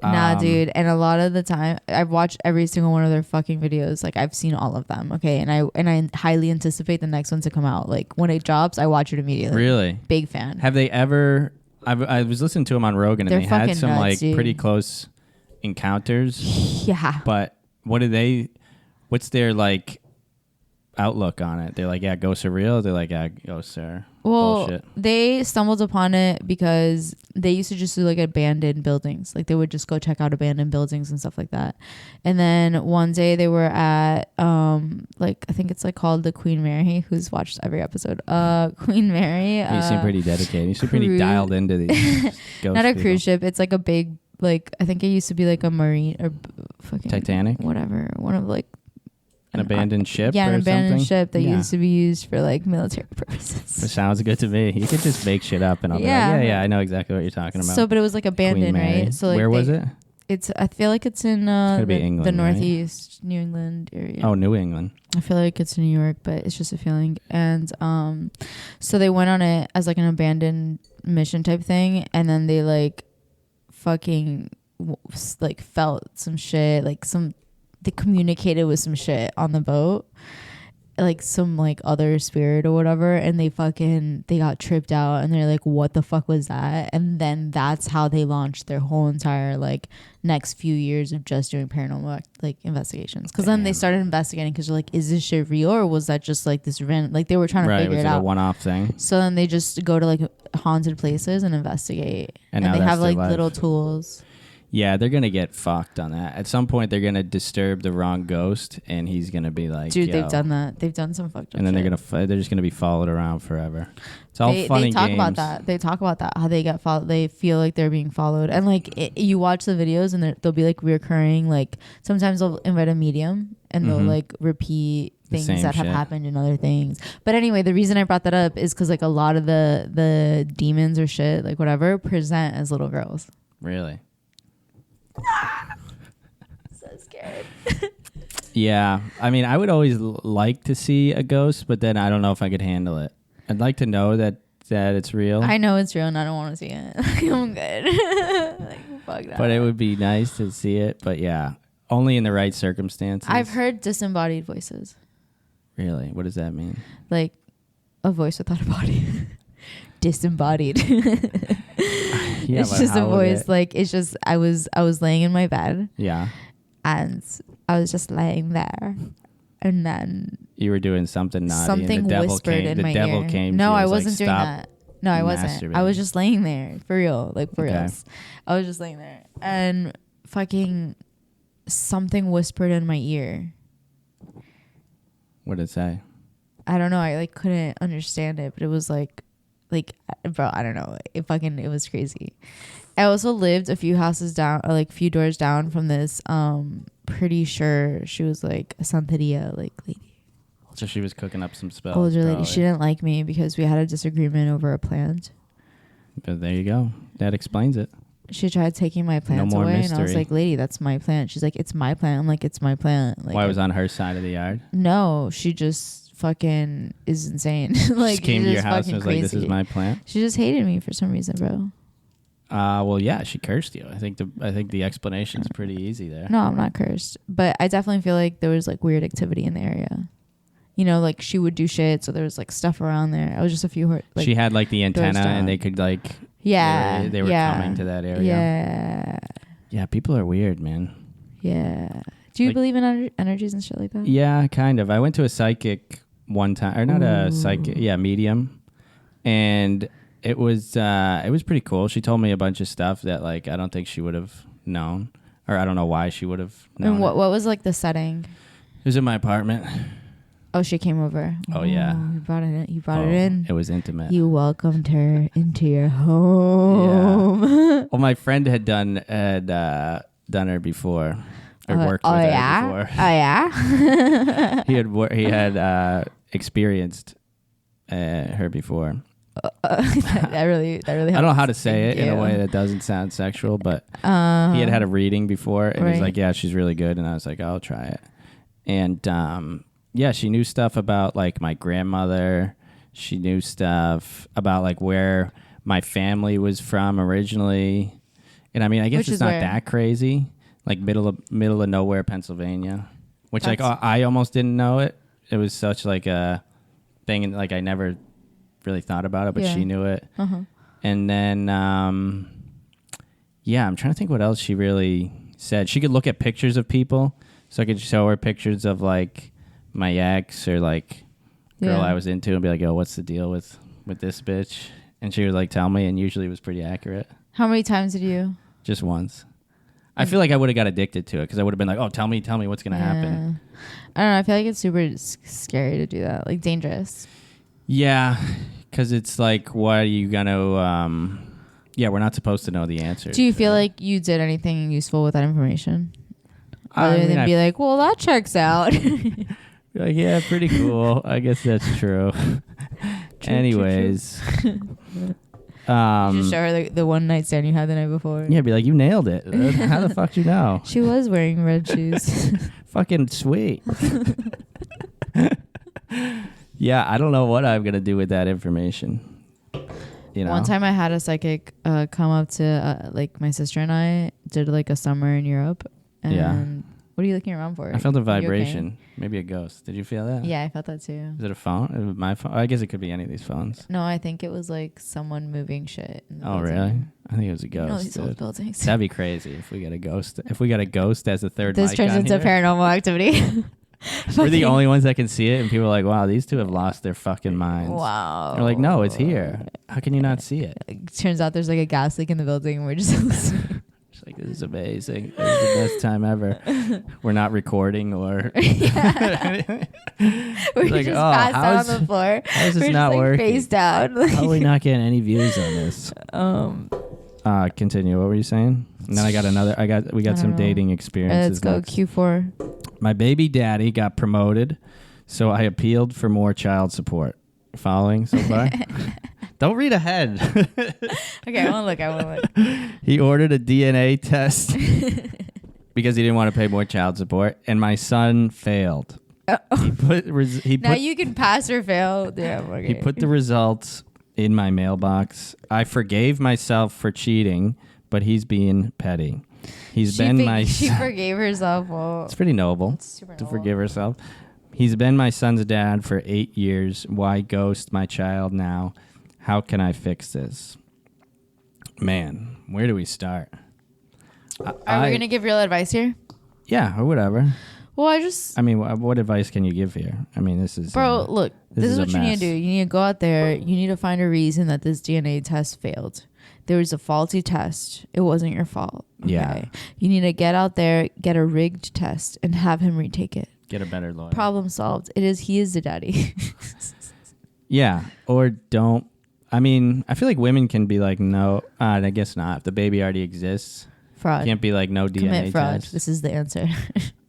Nah, dude. And a lot of the time, I've watched every single one of their fucking videos. Like I've seen all of them. Okay, and I highly anticipate the next one to come out. Like when it drops, I watch it immediately. Really? Big fan. Have they ever? I was listening to them on Rogan, and They're they had fucking some nuts, like dude. pretty close encounters. Yeah. But what do they? What's their like outlook on it? They're like, yeah, ghosts are real. They're like, yeah, ghosts are Well, bullshit. they stumbled upon it because they used to just do like abandoned buildings. Like they would just go check out abandoned buildings and stuff like that. And then one day they were at like I think it's like called the Queen Mary, who's watched every episode. Queen Mary. You seem pretty dedicated. You seem pretty cruise- dialed into these ghost Not a people. cruise ship. It's like a big like I think it used to be like a marine or fucking Titanic? whatever. One of like An abandoned ship. Yeah, or an abandoned something? ship that Yeah. used to be used for like military It purposes. sounds good to me. You could just make shit up, and I'll Yeah. be like, yeah, I know exactly what you're talking about. So, but it was like abandoned, Queen Mary. right? So like where was it? It's I feel like it's in gotta be the England, right? Northeast New England area. Oh, New England. I feel like it's New York, but it's just a feeling. And so they went on it as like an abandoned mission type thing, and then they like fucking like felt some shit, like they communicated with some shit on the boat, like some like other spirit or whatever, and they got tripped out, and they're like, what the fuck was that? And then that's how they launched their whole entire like next few years of just doing paranormal like investigations, because then they Damn. started investigating because they're like, is this shit real, or was that just like this random, like they were trying to Right, figure was it it a out. one-off thing? So then they just go to like haunted places and investigate, And and now they that's have their like life. little tools. Yeah, they're gonna get fucked on that. At some point, they're gonna disturb the wrong ghost, and he's gonna be like, Dude, Yo. they've done that. They've done some fucked up And then shit. they're just gonna be followed around forever. It's all they fun and talk games. about that. They talk about that, how they get followed. They feel like they're being followed, and like you watch the videos, and they'll be like reoccurring. Like sometimes they'll invite a medium, and they'll Mhm. like repeat The things same that have shit. happened in other things. But anyway, the reason I brought that up is because like a lot of the demons or shit, like whatever, present as little girls. Really? So scared. Yeah. I mean, I would always like to see a ghost, but then I don't know if I could handle it. I'd like to know that it's real. I know it's real, and I don't want to see it. I'm good. Like fuck that. But it would be nice to see it. But yeah, Only in the right circumstances. I've heard disembodied voices, Really? What does that mean? like a voice without a body. Disembodied. Yeah, It's but just a how would voice. it- Like it's just I was laying in my bed Yeah. and I was just laying there, and then You were doing something naughty. something and the devil whispered came, in the my devil ear. came. No, to you, I was wasn't like, doing "Stop." that. No, I wasn't. I was masturbating. just laying there for real, like for Okay. real. I was just laying there, and fucking something whispered in my ear. What did it say? I don't know. I like couldn't understand it, but it was like, bro, I don't know. It was crazy. I also lived a few houses down, or like a few doors down from this. Pretty sure she was like a Santeria like lady. So she was cooking up some spells. Older lady. probably. She didn't like me because we had a disagreement over a plant. But there you go. That explains it. She tried taking my plants more away, and I was mystery. like, "Lady, that's my plant." She's like, "It's my plant." I'm like, "It's my plant." Like, Why was on her side of the yard? no, she just fucking is insane. Like, She came to she's your house and fucking was like, "This is crazy. my plant." She just hated me for some reason, bro. Well, yeah, she cursed you. I think the explanation's pretty easy there. No, I'm not cursed, but I definitely feel like there was like weird activity in the area. You know, like she would do shit, so there was like stuff around there. I was just a few like, she had like the antenna, down. and they could like yeah, they were yeah, coming to that area. Yeah, Yeah, people are weird, man. yeah. Do you Like- believe in energies and shit like that? Yeah, kind of. I went to a psychic one time, or not a Ooh. psychic, medium, and it was pretty cool. She told me a bunch of stuff that like I don't think she would have known, or I don't know why she would have known. And what It was like the setting? was in my apartment. Oh, she came over. Oh, yeah. You brought it in. You brought Oh, it in. It was intimate. You welcomed her into your home. Well, my friend had done her before, or worked with her yeah? before. Oh yeah. He had experienced her before. that really I don't know how to helps. say it Thank in a you. way that doesn't sound sexual, but Uh-huh. he had a reading before, and he was Right. like, "Yeah, she's really good," and I was like, "I'll try it." And yeah, she knew stuff about like my grandmother. She knew stuff about like where my family was from originally, and I mean, I guess Which it's is not where? that crazy. Like middle of nowhere, Pennsylvania, which like That's- I almost didn't know it. It was such like a thing, and like I never really thought about it, but Yeah. she knew it. Uh-huh. And then, yeah, I'm trying to think what else she really said. She could look at pictures of people, so I could show her pictures of like my ex or like girl Yeah. I was into, and be like, "Yo, what's the deal with this bitch?" And she would like tell me, and usually it was pretty accurate. How many times did you? Just once. I feel like I would have got addicted to it because I would have been like, "Oh, tell me what's gonna happen." I don't know. I feel like it's super scary to do that. Like dangerous. Yeah, because it's like, what are you gonna? Yeah, we're not supposed to know the answer. Do you feel like you did anything useful with that information? I Other mean, than I be like, well, that checks out. Like, yeah, pretty cool. I guess that's true. Anyways, You just show her the one night stand you had the night before. yeah, be like, you nailed it. How the fuck you know? She was wearing red shoes. Fucking sweet. Yeah, I don't know what I'm gonna do with that information. You know, One time I had a psychic come up to like my sister and I did like a summer in Europe. And Yeah. what are you looking around for? I felt a You okay? vibration. Maybe a ghost. Did you feel that? Yeah, I felt that too. Is it a phone? My phone? I guess it could be any of these phones. No, I think it was like someone moving shit. In the Oh, building. really? I think it was a You know ghost. these old dude. buildings. That'd be crazy if we got a ghost. If we got a ghost as a third This mic turns on into here. paranormal activity. We're the Fucking- only ones that can see it, and people are like, "Wow, these two have lost their fucking minds." Wow. They're like, "No, it's here. How can you not see it?" Turns out there's like a gas leak in the building and we're just listening. It's like, this is amazing. This is the best time ever. We're not recording or. We're Like, just oh, passed how out is- on the floor. how is this We're not just, like, working? face down. How are we not getting any views on this? Continue. What were you saying? And then we got I some don't know. dating experiences. Let's go next. Q4. My baby daddy got promoted, so I appealed for more child support. Following so far? Don't read ahead. Okay, I want to look. He ordered a DNA test because he didn't want to pay more child support, and my son failed. He put Now you can pass or fail. Yeah, okay. he put the results in my mailbox. I forgave myself for cheating, but he's being petty. He's been my She son. forgave herself. Well, It's pretty noble it's super to noble. forgive herself. He's been my son's dad for 8 years. Why ghost my child now? How can I fix this? Man, where do we start? Are we gonna give real advice here? Yeah, or whatever. Well, I mean, what advice can you give here? I mean, this is... bro, look, this is a what you need to mess. do. You need to go out there. You need to find a reason that this DNA test failed. There was a faulty test. It wasn't your fault. Okay? Yeah. You need to get out there, get a rigged test, and have him retake it. Get a better lawyer. Problem solved. He is the daddy. Yeah, or don't... I mean, I feel like women can be like, no, I guess not. If the baby already exists, Fraud. can't be like, no DNA Commit fraud. test. This is the answer.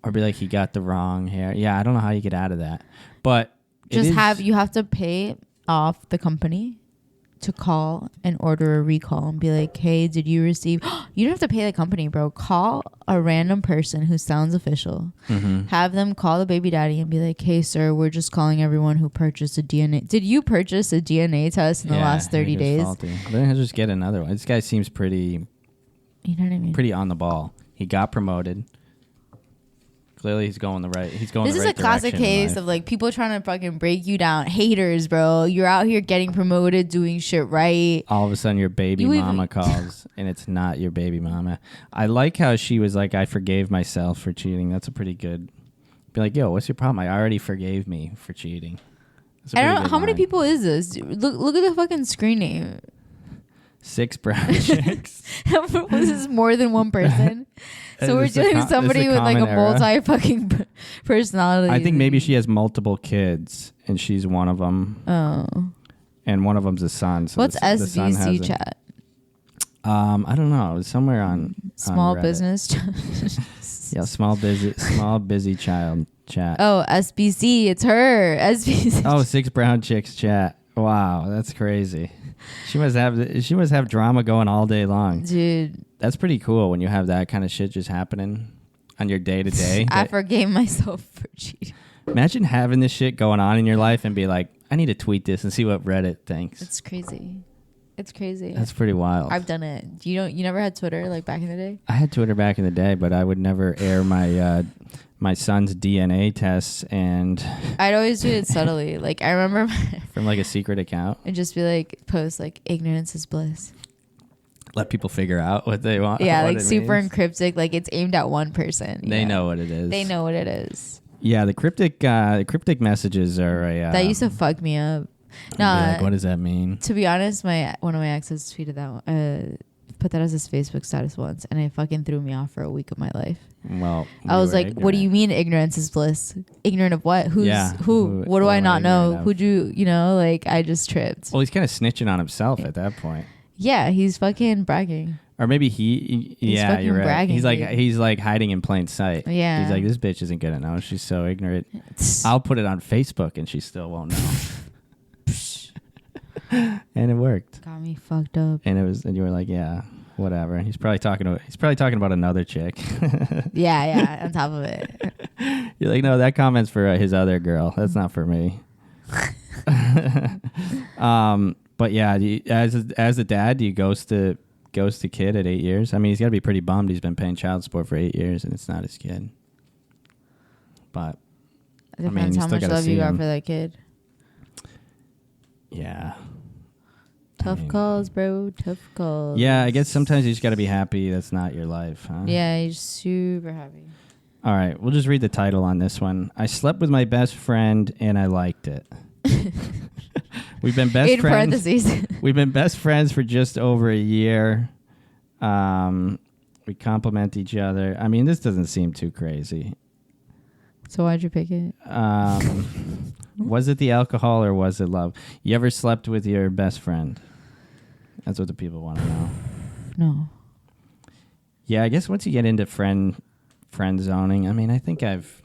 Or be like, he got the wrong hair. Yeah, I don't know how you get out of that. But You have to pay off the company to call and order a recall and be like, hey, did you receive... You don't have to pay the company, bro. Call a random person who sounds official. Mm-hmm. Have them call the baby daddy and be like, hey, sir, we're just calling everyone who purchased a DNA... Did you purchase a DNA test in the last 30 days? Faulty. Then he'll just get another one. This guy seems pretty You know what I mean? pretty on the ball. He got promoted. Clearly, he's going the right. He's going. This the is right a classic direction in case life. of like people trying to fucking break you down. Haters, bro. You're out here getting promoted, doing shit right. All of a sudden, your baby You even- mama calls, and it's not your baby mama. I like how she was like, "I forgave myself for cheating." That's a pretty good. Be like, yo, what's your problem? I already forgave me for cheating. That's a I pretty don't. good How many line. people is this? Look at the fucking screen name. 6 brown chicks. This is more than one person. So we're This is a dealing with this is somebody with like a common era. multi fucking personality. I think maybe she has multiple kids, and she's one of them, Oh, and one of them's a son. So what's the son has SBC a- chat? I don't know. It was somewhere on Small Reddit. business. Yeah, small busy child chat. Oh, SBC. It's her. SBC. Oh, 6 brown chicks chat. Wow, that's crazy. She must have drama going all day long. Dude, That's pretty cool when you have that kind of shit just happening on your day to day. I forgave myself for cheating. Imagine having this shit going on in your life and be like, I need to tweet this and see what Reddit thinks. It's crazy. It's crazy. That's pretty wild. I've done it. You never had Twitter like back in the day? I had Twitter back in the day, but I would never air my my son's DNA tests and I'd always do it subtly. Like I remember from like a secret account. and just be like post like ignorance is bliss. Let people figure out what they want. Yeah, what like it super means. encrypted. Like it's aimed at one person. They Yeah. know what it is. They know what it is. Yeah, the cryptic messages are a. That used to fuck me up. you'd be Nah, like, what does that mean? to be honest, one of my exes tweeted that put that as his Facebook status once, and it fucking threw me off for a week of my life. Well, I was like, "What do you mean ignorance is bliss? Ignorant of what? Who's Yeah, who? What do who I am I not know? ignorant of? Who'd you know? Like I just tripped. Well, he's kind of snitching on himself at that point, Yeah, he's fucking bragging. or maybe he He's yeah, fucking you're right. bragging, He's dude. like hiding in plain sight. Yeah. He's like, this bitch isn't gonna know. She's so ignorant. I'll put it on Facebook and she still won't know. And it worked. Got me fucked up. And you were like, yeah, whatever. He's probably talking about another chick. Yeah, on top of it. You're like, no, that comment's for his other girl. That's not for me. But yeah, as a dad, do you ghost the kid at 8 years? I mean, he's got to be pretty bummed. He's been paying child support for 8 years and it's not his kid. But It mean, depends you how still much gotta love you see got him. for that kid. yeah. Tough mean- calls, bro. Tough calls. Yeah, I guess sometimes you just got to be happy that's not your life, huh? Yeah, you're super happy. All right, we'll just read the title on this one. I slept with my best friend and I liked it. We've been best In friends. parentheses. We've been best friends for just over a year. We compliment each other. I mean, this doesn't seem too crazy. So why'd you pick it? Was it the alcohol or was it love? You ever slept with your best friend? That's what the people want to know. No. Yeah, I guess once you get into friend zoning, I mean, I think I've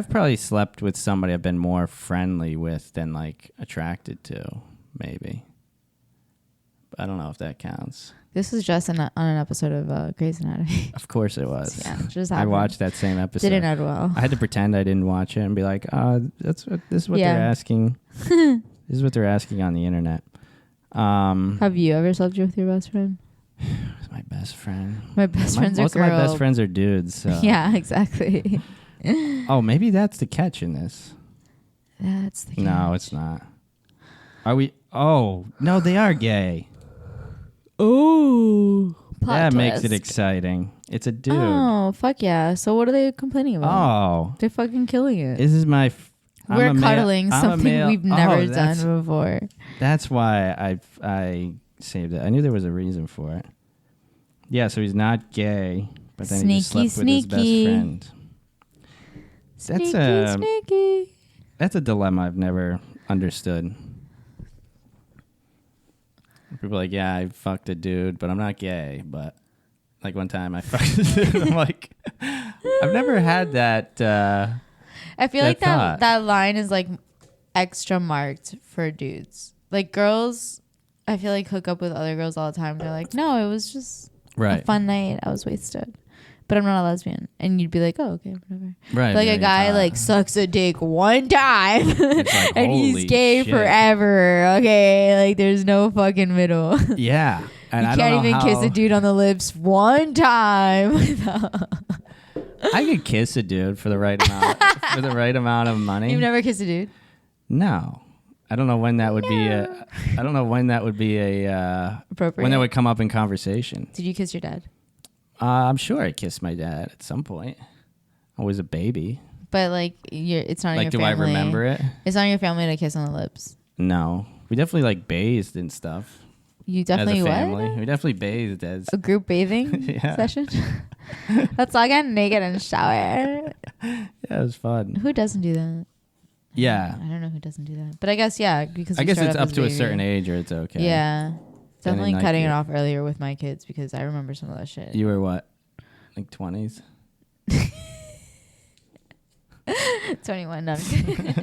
probably slept with somebody I've been more friendly with than like attracted to, maybe. But I don't know if that counts. This was just on an episode of Grey's Anatomy. Of course it was. Yeah, just I happened. watched that same episode. Didn't end well. I had to pretend I didn't watch it and be like, this is what Yeah. they're asking. This is what they're asking on the internet. Have you ever slept with your best friend? With my My best friend. My best friend's a Most girl. of my best friends are dudes. So. Yeah, exactly. Oh, maybe that's the catch in this. That's the No, catch. it's not. Are we? Oh, no, they are gay. Ooh. Plot that twist. makes it exciting. It's a dude. Oh, fuck yeah. So what are they complaining about? Oh, They're fucking killing it. this is my. I'm We're a male- cuddling I'm a something male- we've never Oh, done before. That's why I saved it. I knew there was a reason for it. Yeah, so he's not gay, but then he just Sneaky, slept with his best sneaky. friend. That's Sneaky. That's a dilemma I've never understood. People are like, yeah, I fucked a dude, but I'm not gay. But like one time I fucked a dude. I'm like, I've never had that. I feel that like thought. that line is like extra marked for dudes. Like girls, I feel like hook up with other girls all the time. They're like, no, it was just Right. a fun night. I was wasted. But I'm not a lesbian. And you'd be like, oh, okay, whatever. Right. But like yeah, a guy it's like sucks a dick one time It's like, and he's holy gay shit. forever. Okay. Like there's no fucking middle. Yeah. And You I can't don't know even kiss how- a dude on the lips one time. I could kiss a dude for the right amount for the right amount of money. You've never kissed a dude? No. I don't know when that would be a I don't know when that would be a Appropriate. when that would come up in conversation. Did you kiss your dad? I'm sure I kissed my dad at some point. I was a baby. But like, it's not in Like, your do I family. remember it? It's not in your family to kiss on the lips. No. We definitely like bathed and stuff. You definitely as a what? family. We definitely bathed as A group bathing Yeah. session? Let's all get naked and shower. Yeah, it was fun. Who doesn't do that? Yeah. I don't know who doesn't do that. But I guess, yeah, because I you guess start it's off up as to a baby. certain age or it's okay. Yeah. Then Definitely like cutting it- it off earlier with my kids because I remember some of that shit. You were what? Like 20s? 21, no, I'm kidding.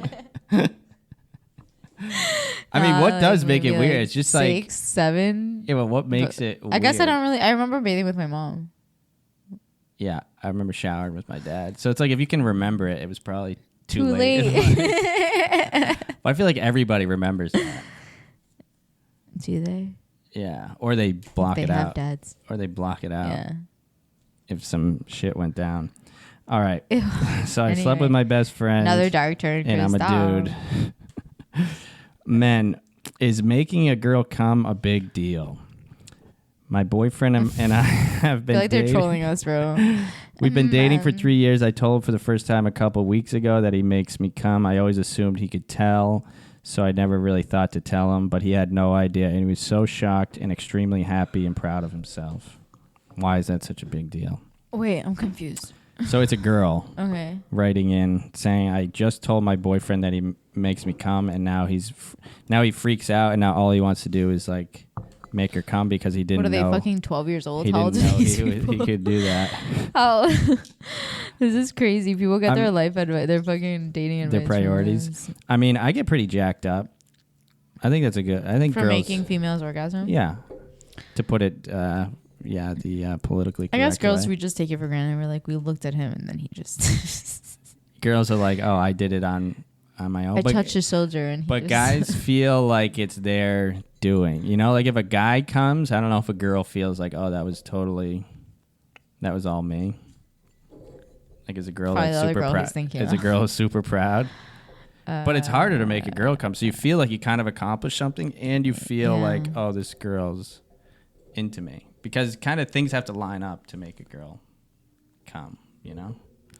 I mean, what does like make it maybe, weird? like it's just 6, 7. yeah, but what makes it I guess I weird? don't really. I remember bathing with my mom. Yeah, I remember showering with my dad. So it's like if you can remember it, it was probably too Too late. late. But I feel like everybody remembers that. Do they? Yeah, or they block They it have out. dads. Or they block it out Yeah. if some shit went down. All right. Ew. So I slept Anyway. with my best friend. Another dark turn. and I'm a dude. Men, is making a girl come a big deal? My boyfriend and I have I been feel like they're dating. trolling us, bro. We've been dating for Man. 3 years. I told him for the first time a couple weeks ago that he makes me come. I always assumed he could tell, so I never really thought to tell him, but he had no idea, and he was so shocked and extremely happy and proud of himself. Why is that such a big deal? Wait, I'm confused. So it's a girl Okay. writing in saying, I just told my boyfriend that he makes me come, and now now he freaks out, and now all he wants to do is like make her come because he didn't What are they, know. fucking 12 years old? He How old didn't are know these he people? could do that. Oh, this is crazy. People get their I'm- life advice, their fucking dating advice. Their from priorities. this. I mean, I get pretty jacked up. I think that's a good. I think For girls. making females orgasm? Yeah. To put it, the politically correct I guess girls, way. we just take it for granted. We're like, we looked at him and then he just. Girls are like, oh, I did it on my own. I but touched a soldier and he but just guys feel like it's their doing. You know, like if a guy comes, I don't know if a girl feels like, oh, that was all me. Like as a girl Probably that's the other super girl proud. he's thinking As a of. girl who's super proud. But it's harder to make a girl come. So you feel like you kind of accomplished something and you feel Yeah. like, oh, this girl's into me. Because kind of things have to line up to make a girl come, you know?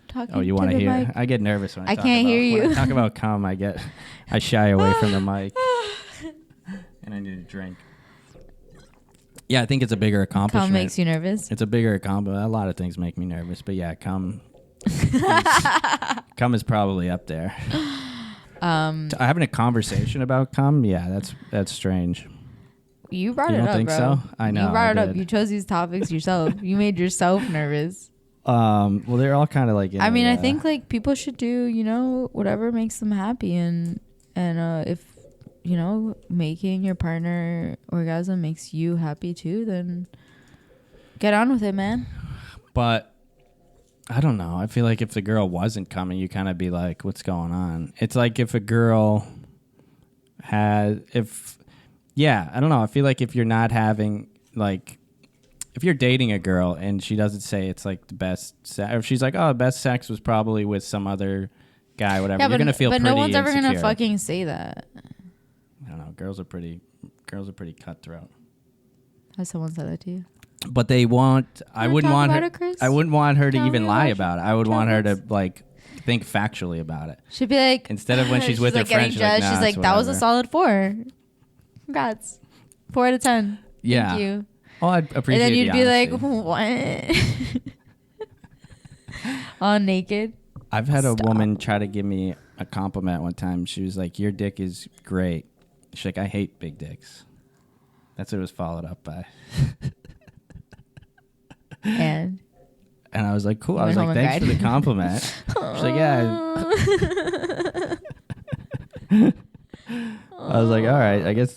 talking Oh, you want to the hear? mic. I get nervous when I I talk can't about, hear When you. I talk about cum, I shy away from the mic. And I need a drink. Yeah, I think it's a bigger accomplishment. Cum makes you nervous. It's a bigger accomplishment. A lot of things make me nervous, but yeah, cum is probably up there. Having a conversation about cum, yeah, that's strange. You brought You it don't up, think bro. so? I know, You brought I it up. did. You chose these topics yourself. You made yourself nervous. Well, they're all kind of like. I mean, I think like people should do, whatever makes them happy, and if making your partner orgasm makes you happy too, then get on with it, man. But I don't know. I feel like if the girl wasn't coming, you kind of be like, "What's going on?" It's like if a girl I don't know. I feel like if you're not having like, if you're dating a girl and she doesn't say it's like the best sex, or if she's like, oh, best sex was probably with some other guy, whatever, you're gonna feel but pretty no one's ever insecure. gonna fucking say that. I don't know. Girls are pretty cutthroat. Has someone said that to you? But they want. I Wanna wouldn't talk want about her. it, Chris? I wouldn't want her to Tell even me lie about about it. I would want her to Travis? like think factually about it. She'd be like, Instead of when she's with her like getting friends, she's like, judged. nah, she's like, it's that was a whatever. solid 4. Congrats, 4 out of 10. Yeah. Thank you. Oh, I'd appreciate. And then you'd the be like, honesty. what? All naked. I've had Stop. a woman try to give me a compliment one time. She was like, "Your dick is great." She's like, "I hate big dicks." That's what it was followed up by. And And I was like, "Cool." I Went was like, home and "Thanks for cried. the compliment." She's like, "Yeah." I was like, "All right. I guess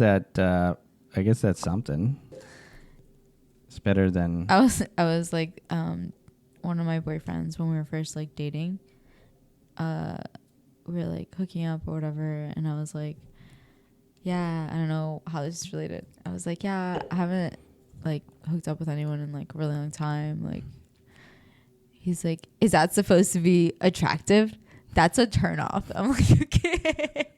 that's something. It's better than." I was like, one of my boyfriends when we were first like dating, we were like hooking up or whatever, and I was like, yeah, I don't know how this is related. I was like, yeah, I haven't like hooked up with anyone in like a really long time. Like, he's like, is that supposed to be attractive? That's a turn off. I'm like, okay.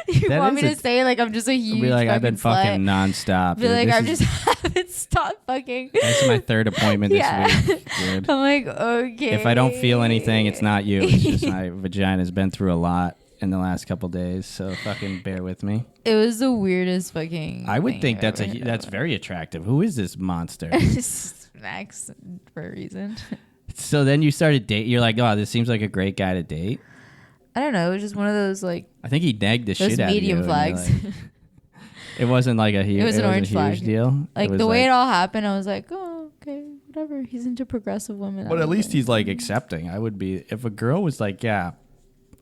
You That want is me to say like I'm just a huge be like, I've been slut? fucking nonstop. Be dude. like, This I'm is- just haven't stopped fucking. This is my third appointment this Yeah. week, dude. I'm like, okay. If I don't feel anything, it's not you. It's just my vagina's been through a lot in the last couple days, so fucking bear with me. It was the weirdest fucking. I would thing think I've that's ever heard that's of. very attractive. Who is this monster? Just Max for a reason. So then you started date. You're like, oh, this seems like a great guy to date. I don't know. It was just one of those like I think he nagged the those shit out of you. medium and you're flags. like- it wasn't like a huge. It was an orange a flag. huge deal. Like It was the way it all happened, I was like, oh, okay, whatever. He's into progressive women. But at least he's like accepting. I would be if a girl was like, yeah,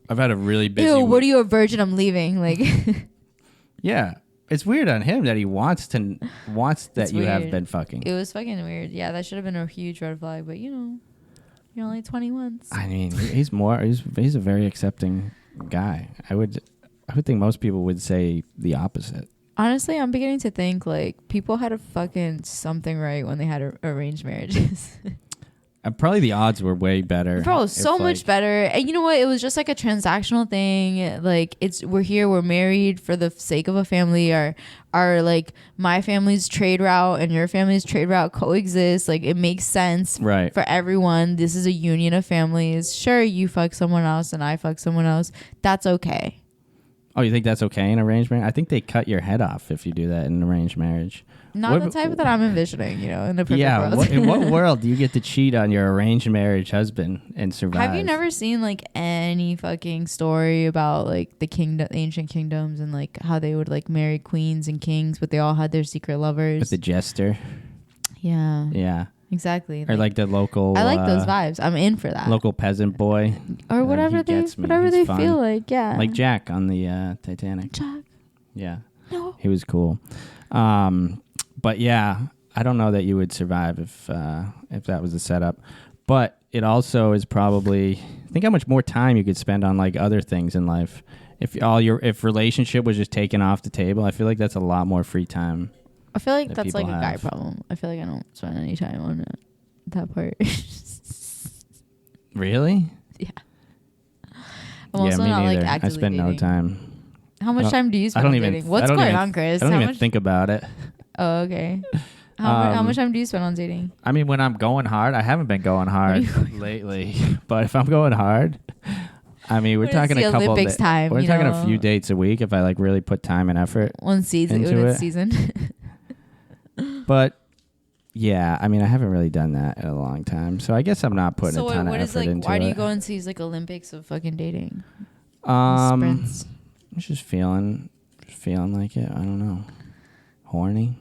I've had a really busy. Ew, what week. are you, a virgin? I'm leaving. Like, Yeah, it's weird on him that he wants that It's you have weird. been fucking. it was fucking weird. Yeah, that should have been a huge red flag. But you know, you're only 21. I mean, he's a very accepting guy. I would think most people would say the opposite. Honestly, I'm beginning to think like people had a fucking something right when they had arranged marriages. Probably the odds were way better. Bro, if, so much like- better. And you know what? It was just like a transactional thing. Like we're here, we're married for the sake of a family. Our like my family's trade route and your family's trade route coexist. Like it makes sense Right. for everyone. This is a union of families. Sure, you fuck someone else and I fuck someone else. That's okay. Oh, you think that's okay in arranged marriage? I think they cut your head off if you do that in an arranged marriage. Not What- the type that I'm envisioning, you know, in the perfect Yeah. world. In what world do you get to cheat on your arranged marriage husband and survive? Have you never seen like any fucking story about like the ancient kingdoms and like how they would like marry queens and kings, but they all had their secret lovers? with the jester? Yeah, Yeah. exactly. Or like the local. I like those vibes. I'm in for that. Local peasant boy, Or whatever he they gets me. whatever He's they fun. feel like. Yeah. like Jack on the Titanic. Jack. Yeah. No. He was cool. But yeah, I don't know that you would survive if that was the setup. But it also is probably think how much more time you could spend on like other things in life. If relationship was just taken off the table, I feel like that's a lot more free time. I feel like that that's like a people guy have. problem. I feel like I don't spend any time on that part. Really? I'm also me not like neither. actively I spend no dating. time. How much I don't- time do you I spend don't on even. dating? What's I don't going even- on, Chris? I don't How even much? think about it. Oh, okay. How much time do you spend on dating? I mean, when I'm going hard, I haven't been going hard lately. But if I'm going hard, I mean, we're When it's talking the a couple. Olympics time, we're you talking know. a few dates a week if I like really put time and effort. One season, Into when it. it's season. But yeah, I mean, I haven't really done that in a long time. So I guess I'm not putting So a ton what of is effort like? into Why it. do you go into these like Olympics of fucking dating? Sprints. Sprints. I'm just feeling like it. I don't know. Horny.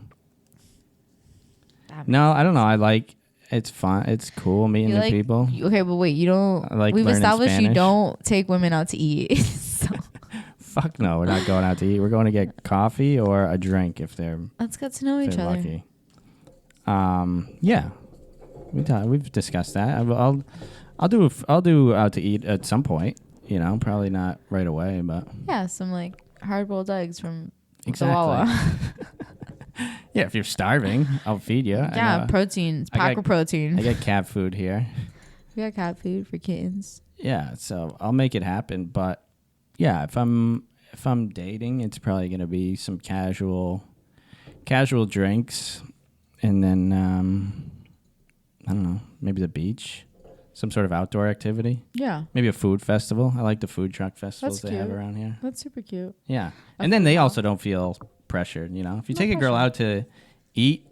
No, I don't know. I like. It's fun. It's cool meeting You new like- people. Okay, but wait, you don't. I like We've learning established you Spanish. don't take women out to eat. So Fuck no, we're not going out to eat. We're going to get coffee or a drink if they're let's get to know if each they're other. lucky. Yeah, we've discussed that. I'll do out to eat at some point. You know, probably not right away, but Yeah, some like hard-boiled eggs from exactly. the Wawa. Yeah, if you're starving, I'll feed you. Yeah, protein. It's I packed got- with protein. I got cat food here. We got cat food for kittens. Yeah, so I'll make it happen. But yeah, if I'm dating, it's probably gonna be some casual drinks, and then I don't know, maybe the beach, some sort of outdoor activity, Yeah. maybe a food festival. I like the food truck festivals That's they have cute. around here. That's super cute. Yeah, A and then food they hall. also don't feel pressured. You know, if you No take a girl pressure. out to eat,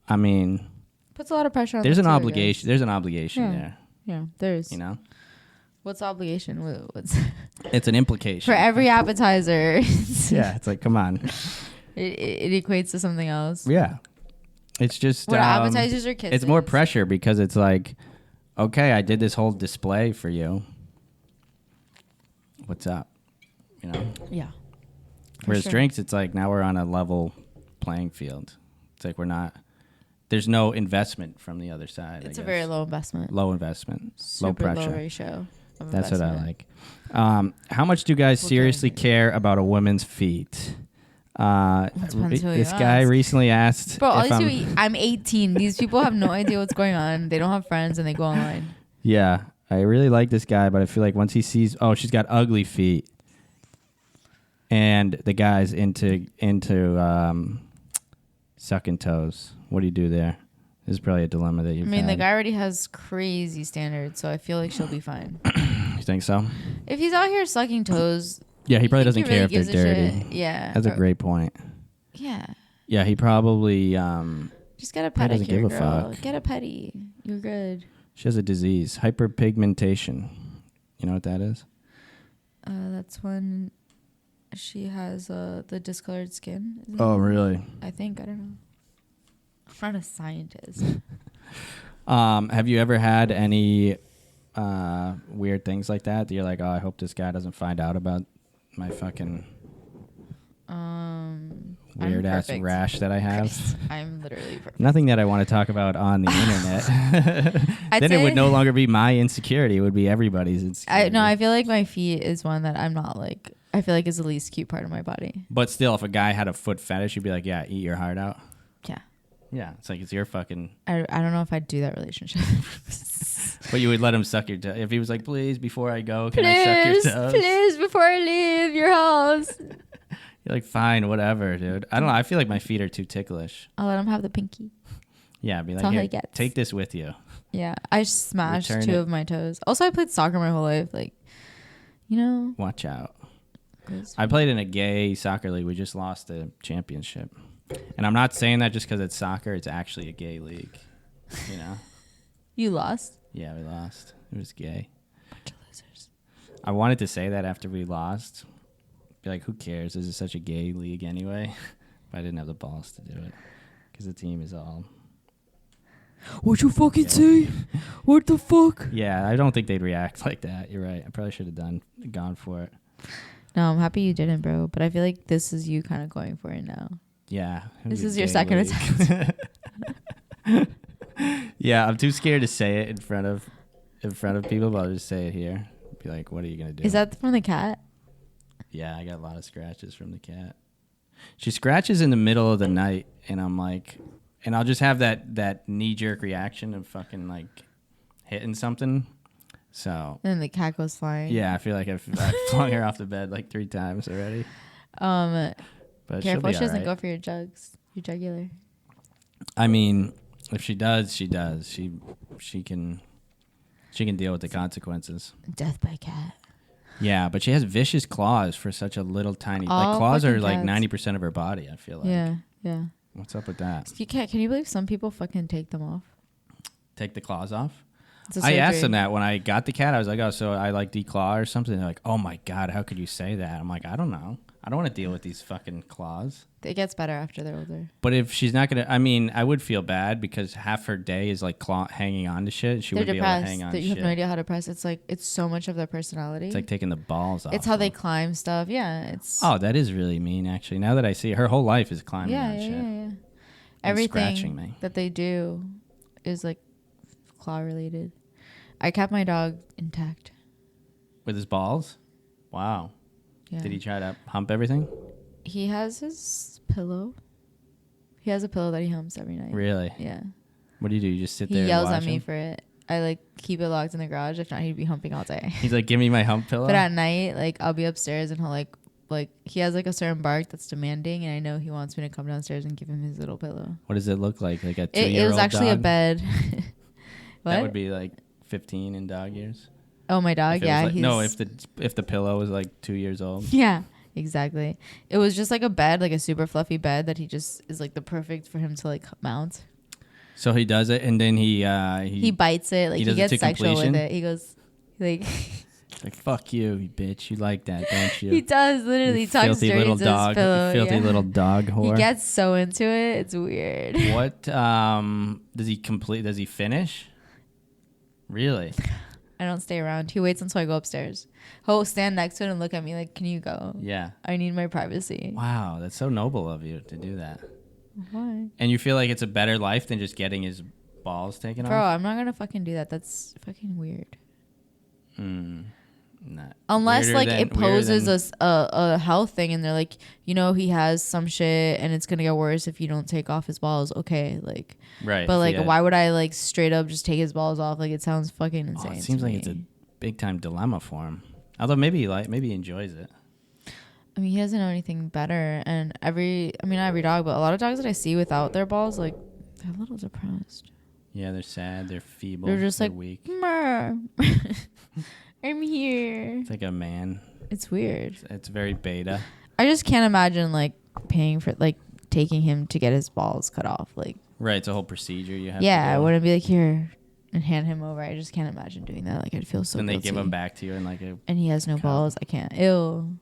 I mean, Puts a lot of pressure on there's them an too, I obligation. guess. There's an obligation Yeah. there. Yeah, there's. You know, What's the obligation? What's it's an implication for every appetizer? Yeah, it's like, come on. it equates to something else. Yeah, it's just What appetizers are kisses? it's more pressure because it's like, okay, I did this whole display for you. What's up? You know. Yeah. For Whereas sure. drinks, it's like now we're on a level playing field. It's like we're not. There's no investment from the other side. It's I a guess. very low investment. Low investment, Super low pressure. low ratio. Of That's what I investment. like. How much do you guys We'll seriously get care about a woman's feet? Depends who you This guy ask. recently asked. Bro, all if these I'm- people, I'm 18. These people have no idea what's going on. They don't have friends and they go online. Yeah, I really like this guy, but I feel like once he sees, oh, she's got ugly feet, and the guy's into sucking toes. What do you do there? This is probably a dilemma that I you've mean, the had. guy already has crazy standards, so I feel like she'll be fine. You think so? If he's out here sucking toes, Yeah, he probably you doesn't think he care really if they're gives a dirty. shit. Yeah. That's a Or- great point. Yeah. Yeah, he probably Just get a Probably doesn't pedicure, give a girl. fuck. Get a petty. You're good. she has a disease, hyperpigmentation. You know what that is? That's when she has the discolored skin. isn't Oh, it? really? I think. I don't know. I'm not a scientist. Have you ever had any weird things like that you're like, oh, I hope this guy doesn't find out about my fucking I'm weird ass perfect. rash that I have? Christ, I'm literally perfect. Nothing that I want to talk about on the internet. I'd Then it would say- no longer be my insecurity. It would be everybody's insecurity. I feel like my feet is one that I'm not like. I feel like is the least cute part of my body. But still, if a guy had a foot fetish, you'd be like, yeah, eat your heart out. Yeah. Yeah, it's like it's your fucking. I don't know if I'd do that relationship. But you would let him suck your toe. If he was like, please, before I go, can I suck please, your toes? please, before I leave your house, You're like, fine, whatever, dude. I don't know. I feel like my feet are too ticklish. I'll let him have the pinky. Yeah, be That's like, all he here, gets. take this with you. Yeah, I smashed Return two it. of my toes. Also, I played soccer my whole life. Like, you know, Watch out. 'cause- I played in a gay soccer league. We just lost the championship. And I'm not saying that just because it's soccer. It's actually a gay league. You know? you lost. Yeah, we lost. It was gay. Bunch of losers. I wanted to say that after we lost. Be like, who cares? This is such a gay league anyway. But I didn't have the balls to do it. Because the team is all... What you fucking Yeah. say? What the fuck? Yeah, I don't think they'd react like that. You're right. I probably should have gone for it. No, I'm happy you didn't, bro. But I feel like this is you kind of going for it now. Yeah. it This was a is your gay second league. Yeah, I'm too scared to say it in front of people, but I'll just say it here. Be like, what are you gonna do? Is that from the cat? Yeah, I got a lot of scratches from the cat. She scratches in the middle of the night, and I'm like, and I'll just have that knee jerk reaction of fucking like hitting something. So And then the cat goes flying. yeah, I feel like I've flung her off the bed like 3 times already. But she'll Careful be she doesn't all go right. for your jugs. Your jugular. I mean, if she does, she does. She can deal with the consequences. Death by cat. Yeah, but she has vicious claws for such a little tiny. All Like claws are fucking like cats. 90% of her body. I feel like. Yeah, yeah. What's up with that? Can you believe some people fucking take them off? Take the claws off. It's a I asked surgery. them that when I got the cat. I was like, oh, so I like declaw or something. They're like, oh my god, how could you say that? I'm like, I don't know. I don't want to deal with these fucking claws. It gets better after they're older. But if she's not gonna, I mean, I would feel bad because half her day is like hanging on to shit. She They're wouldn't be able to depressed. hang on That to you have shit. no idea how depressed. It's like it's so much of their personality. It's like taking the balls off. It's how they them. climb stuff. Yeah, it's Oh, that is really mean, actually. Now that I see it, her whole life is climbing yeah, on yeah, shit. yeah, yeah. And Everything scratching me. that they do is like claw related. I kept my dog intact. With his balls? Wow. Yeah. Did he try to hump everything? He has his pillow. He has a pillow that he humps every night. Really? Yeah. What do? You just sit there? He yells and watch at me him? for it. I like keep it locked in the garage. If not, he'd be humping all day. He's like, give me my hump pillow. But at night, like I'll be upstairs and he'll like he has like a certain bark that's demanding, and I know he wants me to come downstairs and give him his little pillow. What does it look like? Like a 2-year-old It was actually dog? a bed. What? That would be like 15 in dog years. Oh, my dog. If it Yeah. was like, no, if the pillow was like 2 years old. Yeah. Exactly. It was just like a bed, like a super fluffy bed that he just is like the perfect for him to like mount. So he does it, and then he Bites it, like he does it gets to sexual completion? with it. He goes like like, fuck you bitch. You like that, don't you? he does literally You talks filthy dirty little to dog, his pillow. filthy Yeah. little dog He whore. gets so into it. It's weird. What does he complete? Does he finish? Really? I don't stay around. He waits until I go upstairs. He'll stand next to it and look at me like, "Can you go? Yeah. I need my privacy." Wow, that's so noble of you to do that. Why? And you feel like it's a better life than just getting his balls taken Bro, off? I'm not gonna fucking do that. That's fucking weird. Not Unless weirder like than- it weirder poses than- a health thing, and they're like, you know, he has some shit, and it's gonna get worse if you don't take off his balls. Okay, like, right. but like, yeah. why would I like straight up just take his balls off? Like, it sounds fucking Oh, insane. it seems to like me. it's a big time dilemma for him. Although maybe he enjoys it. I mean, he doesn't know anything better, and every dog, but a lot of dogs that I see without their balls, like, they're a little depressed. Yeah, they're sad. They're feeble. They're just like, weak. "Mer, I'm here." It's like a man. It's weird. It's very beta. I just can't imagine like paying for like taking him to get his balls cut off. Like, Right. It's a whole procedure you have. yeah, to I do. wouldn't be like, here and hand him over. I just can't imagine doing that. Like, I'd feel so. And they guilty. give him back to you in like a. And he has no cup. balls. I can't. Ew.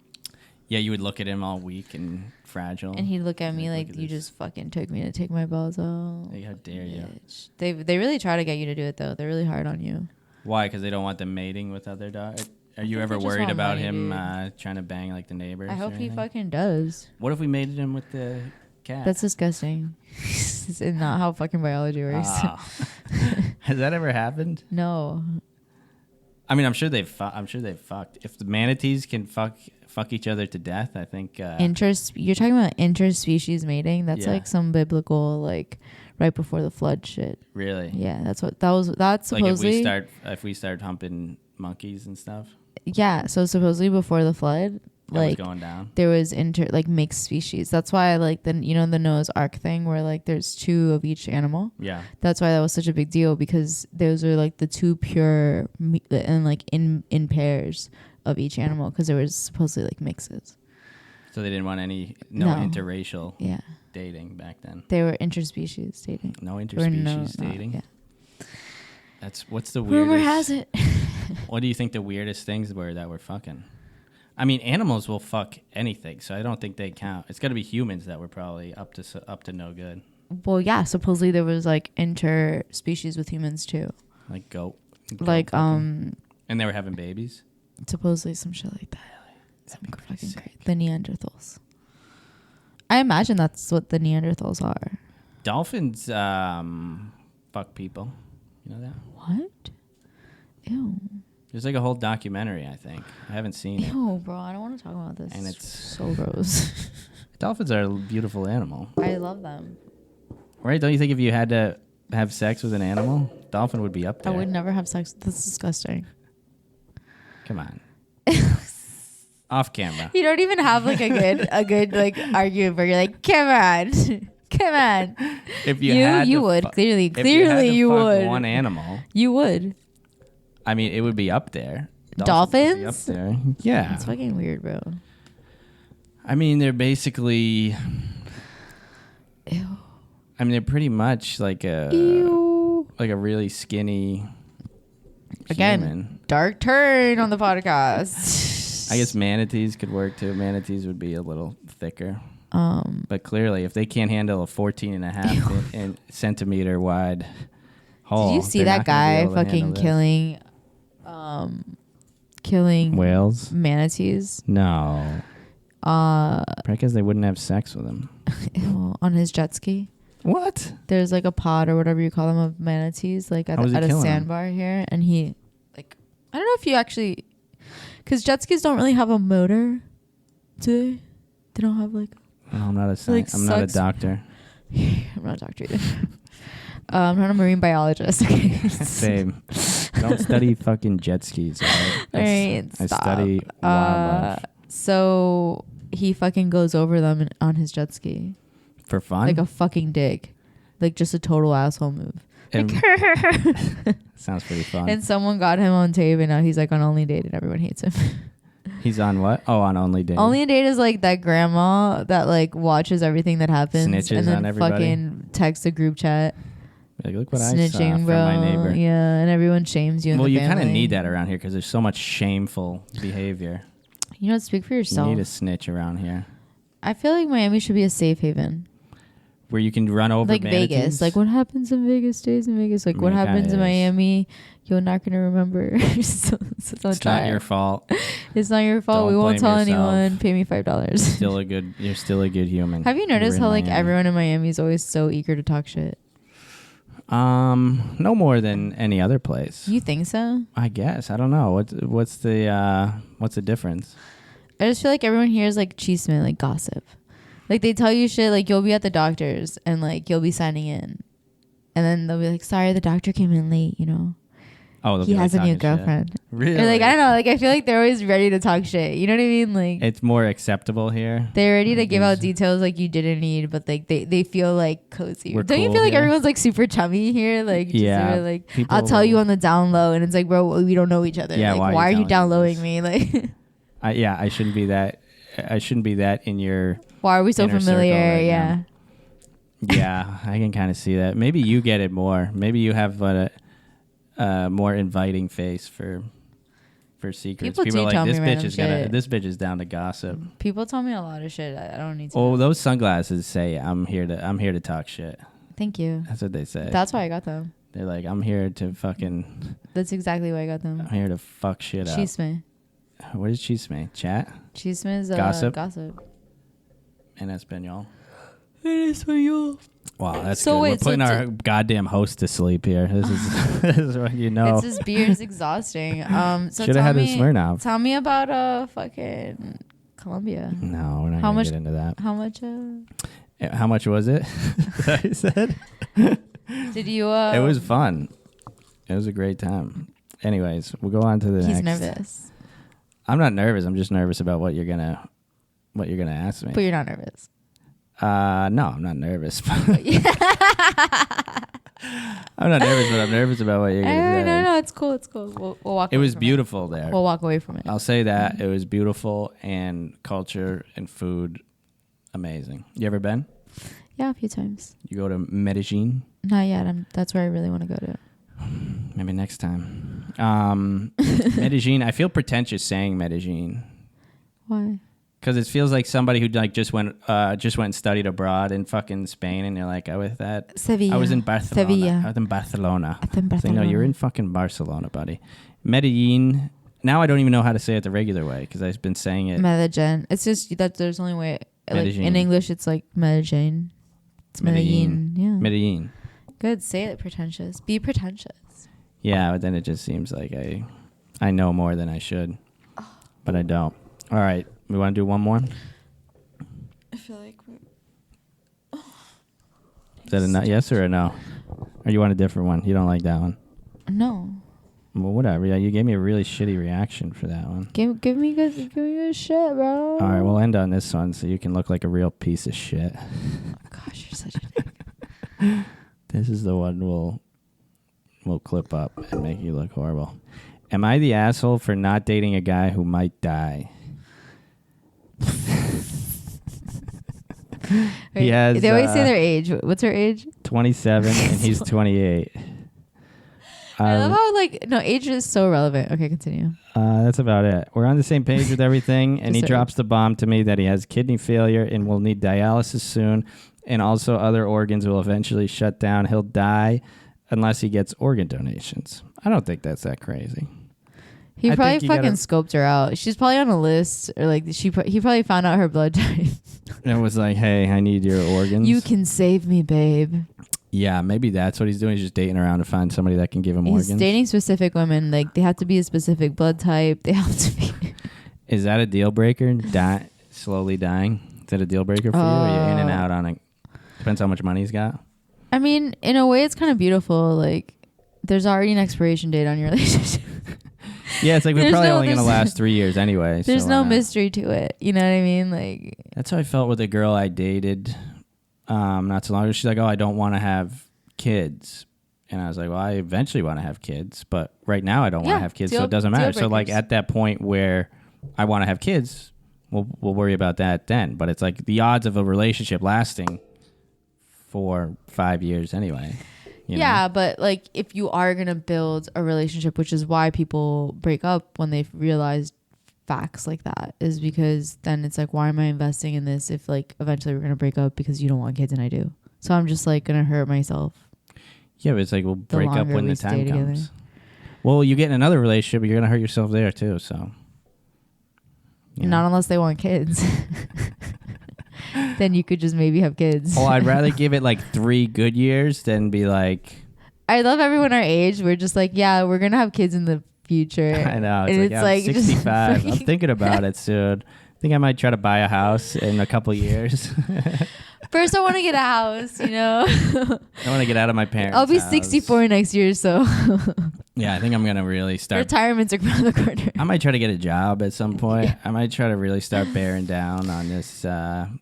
Yeah, you would look at him all weak and fragile. And he'd look at me Like, like, look at you this. just fucking took me to take my balls out. Like, how dare you? Bitch. They really try to get you to do it though. They're really hard on you. Why? Because they don't want them mating with other dogs. Are you think ever they just worried want about money, him dude. trying to bang like the neighbors? I or hope he anything? fucking does. What if we mated him with the cat? That's disgusting. It's not how fucking biology works. Ah. Has that ever happened? No. I mean, I'm sure they've fucked. If the manatees can fuck each other to death, I think. You're talking about interspecies mating. That's Yeah. like some biblical, like right before the flood shit. Really? Yeah, that's supposedly. Like if we start humping monkeys and stuff, Yeah, so supposedly before the flood, that like was going down. there was mixed species. That's why I like the Noah's Ark thing where like there's two of each animal. Yeah. That's why that was such a big deal, because those are like the two pure and like in pairs of each animal, because there was supposedly like mixes. So they didn't want No. interracial Yeah, dating back then. they were interspecies dating. No Or interspecies no, dating. yeah. What's the weirdest? Rumor has it. What do you think the weirdest things were that were fucking? I mean, animals will fuck anything, so I don't think they count. It's got to be humans that were probably up to no good, Well, yeah, supposedly there was like interspecies with humans too. like goat. Like fucking. And they were having babies. supposedly some shit like that. Some fucking crazy. The Neanderthals. I imagine that's what the Neanderthals are. Dolphins fuck people. You know that? What? Ew. There's like a whole documentary, I think. I haven't seen it. Ew, bro. I don't want to talk about this. And it's- so gross. Dolphins are a beautiful animal, I love them. right? Don't you think if you had to have sex with an animal, dolphin would be up I there? would never have sex. That's disgusting. Come on. Off camera. You don't even have like a good like argument where you're like, come on, come on. If you had you to would fu- clearly if you had to you fuck would. one animal, You would. I mean, it would be up there. Would be Dolphins? up there. Yeah. That's fucking weird, bro. I mean, they're basically. Ew. I mean, they're pretty much like a Ew. really skinny. Again, human. dark turn on the podcast. I guess manatees could work too. Manatees would be a little thicker. But Clearly, if they can't handle a 14.5 centimeter wide hole, did you see they're that not gonna be guy able to handle fucking this. killing Whales? manatees No. Probably because they wouldn't have sex with them. on his jet ski? What? There's like a pod or whatever you call them of manatees like at How was he a killing sandbar here, and he like, I don't know if you actually, because jet skis don't really have a motor, do they? They don't have like No, I'm not a Like I'm not a sucks. doctor. I'm not a doctor either. I'm not a marine biologist. Okay. Same. Don't study fucking jet skis. All right. All right, I stop. study wildlife So he fucking goes over them on his jet ski for fun. like a fucking dick, like just a total asshole move. And sounds pretty fun. And someone got him on tape, and now he's like on Only Date, and everyone hates him. He's on what? Oh, on Only Date. Only Date is like that grandma that like watches everything that happens Snitches and then on everybody. fucking texts a group chat. Like, look what I saw Snitching, from bro. my neighbor. Yeah, and everyone shames you. And Well, the you kind of family. need that around here because there's so much shameful behavior. You know, speak for You yourself. need a snitch around here I feel like Miami should be a safe haven, where you can run over like manatees. Vegas. Like what happens in Vegas stays in Vegas. Like I what mean, it happens kinda in is. Miami, you're not gonna remember. So don't It's try not it. your fault. It's not your fault. Don't We won't blame tell yourself. anyone. Pay me $5. You're still a good human. Have you noticed You're in how like Miami. everyone in Miami is always so eager to talk shit? No more than any other place. You think so? I guess. I don't know. What's the difference? I just feel like everyone here is like chisme, like gossip. Like they tell you shit, like you'll be at the doctor's and like you'll be signing in. And then they'll be like, sorry, the doctor came in late, you know. Oh, they'll He be, has a like, new talking shit. girlfriend. Really? Or like, I don't know, like I feel like they're always ready to talk shit. You know what I mean? Like It's more acceptable here. they're ready to give out There's- details like you didn't need, but like they feel like cozy. We're Don't you cool feel like here. everyone's like super chummy here? Like just Yeah, super, like people- I'll tell you on the down low, and it's like, bro, we don't know each other. Yeah, like, why are you are you telling down me lowing this? me? Like I shouldn't be that. I shouldn't be that in your. why are we so Inner circle familiar? right Yeah. now. Yeah, I can kind of see that. Maybe you get it more. Maybe you have a more inviting face for secrets. People do are like, tell me this bitch random is shit. this bitch is down to gossip. People tell me a lot of shit. I don't need to. Oh, know. those sunglasses say I'm here to talk shit. Thank you. That's what they say. That's why I got them. They're like, I'm here to fucking. That's exactly why I got them. I'm here to fuck shit up. Chisme. What is chisme? Chat Chisme is Gossip? Gossip. in Espanol. En español. Wow, that's So good. wait, We're putting so our goddamn host to sleep here. This is this is what you know. It's this beer is exhausting. So Should have had a Smirnoff. Tell me about fucking Colombia. No, we're not How gonna much- get into that. How much? How much was it? I said. Did you? It was fun. It was a great time. Anyways, we'll go on to the He's next. nervous, I'm not nervous. I'm just nervous about what you're gonna ask me. but you're not nervous. No, I'm not nervous. I'm not nervous, but I'm nervous about what you're gonna say. No, it's cool. It's cool. We'll walk. It away was from beautiful there. We'll walk away from it. I'll say that it was beautiful, and culture and food amazing. You ever been? Yeah, a few times. You go to Medellin? Not yet. That's where I really want to go to. Maybe next time. Medellin. I feel pretentious saying Medellin Why? because it feels like somebody who like just went and studied abroad in fucking Spain, and you're like, I was that. Sevilla. I was in Barcelona. Sevilla. I was in Barcelona. I think It's like, no, you're in fucking Barcelona, buddy. Medellin. Now I don't even know how to say it the regular way because I've been saying it. Medellin. It's just that there's only way. Like Medellin. in English, it's like Medellin. It's Medellin. Yeah. Medellin. Good. Say it pretentious. Be pretentious. Yeah, but then it just seems like I know more than I should, but I don't. All right, we want to do one more. I feel like Is that a yes or a no? Or you want a different one? You don't like that one? no. Well, whatever. Yeah, you gave me a really shitty reaction for that one. Give me good shit, bro. All right, we'll end on this one so you can look like a real piece of shit. Oh, gosh, you're such a. This is the one we'll clip up and make you look horrible. Am I the asshole for not dating a guy who might die? He has, They always say their age. What's her age? 27 and he's 28. I love how age is so relevant. Okay, continue. That's about it. We're on the same page with everything, and he Just drops the bomb to me that he has kidney failure and will need dialysis soon, and also other organs will eventually shut down. He'll die unless he gets organ donations. I don't think that's that crazy. He I probably think you fucking gotta- scoped her out. She's probably on a list, or like he probably found out her blood type. And it was like, hey, I need your organs. You can save me, babe. Yeah, maybe that's what he's doing. He's just dating around to find somebody that can give him He's organs. dating specific women. Like they have to be a specific blood type. They have to be. Is that a deal breaker? Slowly dying? Is that a deal breaker for you? Or are you in and out on it? Depends how much money he's got. I mean, in a way, it's kind of beautiful. Like, there's already an expiration date on your relationship. Yeah, it's like we're There's probably no- only gonna there's- last 3 years anyway. There's so no why not? mystery to it. You know what I mean? Like, That's how I felt with a girl I dated not so long ago. She's like, "Oh, I don't want to have kids," and I was like, "Well, I eventually want to have kids, but right now I don't want Yeah, to have kids, so deal- it doesn't deal matter." So like breakers. at that point where I want to have kids, we'll worry about that then. But it's like the odds of a relationship lasting for 5 years anyway. You know? yeah, but like, if you are going to build a relationship, which is why people break up when they've realized facts like that, is because then it's like, why am I investing in this if like eventually we're going to break up because you don't want kids and I do? So I'm just like going to hurt myself. Yeah, but it's like we'll break up longer when we the stay time together. comes. Well, you get in another relationship, but you're gonna hurt yourself there too. So, you Not know. unless they want kids. Then you could just maybe have kids. Oh, I'd rather give it like 3 good years than be like, I love everyone our age. We're just like, yeah, we're going to have kids in the future. I know. It's And like, it's I'm like just 65. I'm freaking- thinking about it soon. I think I might try to buy a house in a couple years. First, I want to get a house, you know? I want to get out of my parents' I'll be house. 64 next year, so Yeah, I think I'm going to really start. retirement's around the corner. I might try to get a job at some point. I might try to really start bearing down on this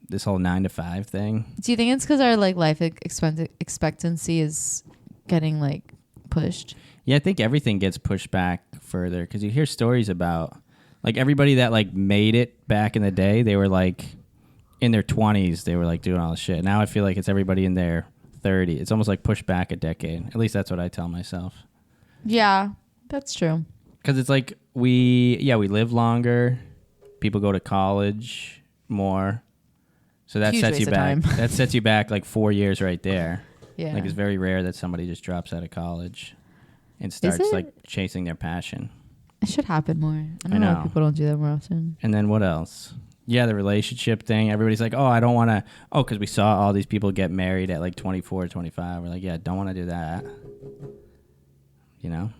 this whole 9 to 5 thing. Do you think it's because our like life expectancy is getting like pushed? Yeah, I think everything gets pushed back further because you hear stories about like everybody that like made it back in the day. They were like in their 20s. They were like doing all this shit. Now I feel like it's everybody in their 30s. It's almost like pushed back a decade. At least that's what I tell myself. Yeah, that's true. Because it's like we live longer. People go to college more. So that Huge sets you waste of back. time. That sets you back like 4 years right there. Yeah. Like it's very rare that somebody just drops out of college and starts it? like chasing their passion. It should happen more. I don't I know know. why people don't do that more often. And then what else? Yeah, the relationship thing. Everybody's like, oh, I don't want to. Oh, because we saw all these people get married at like 24, 25. We're like, yeah, don't want to do that. You know?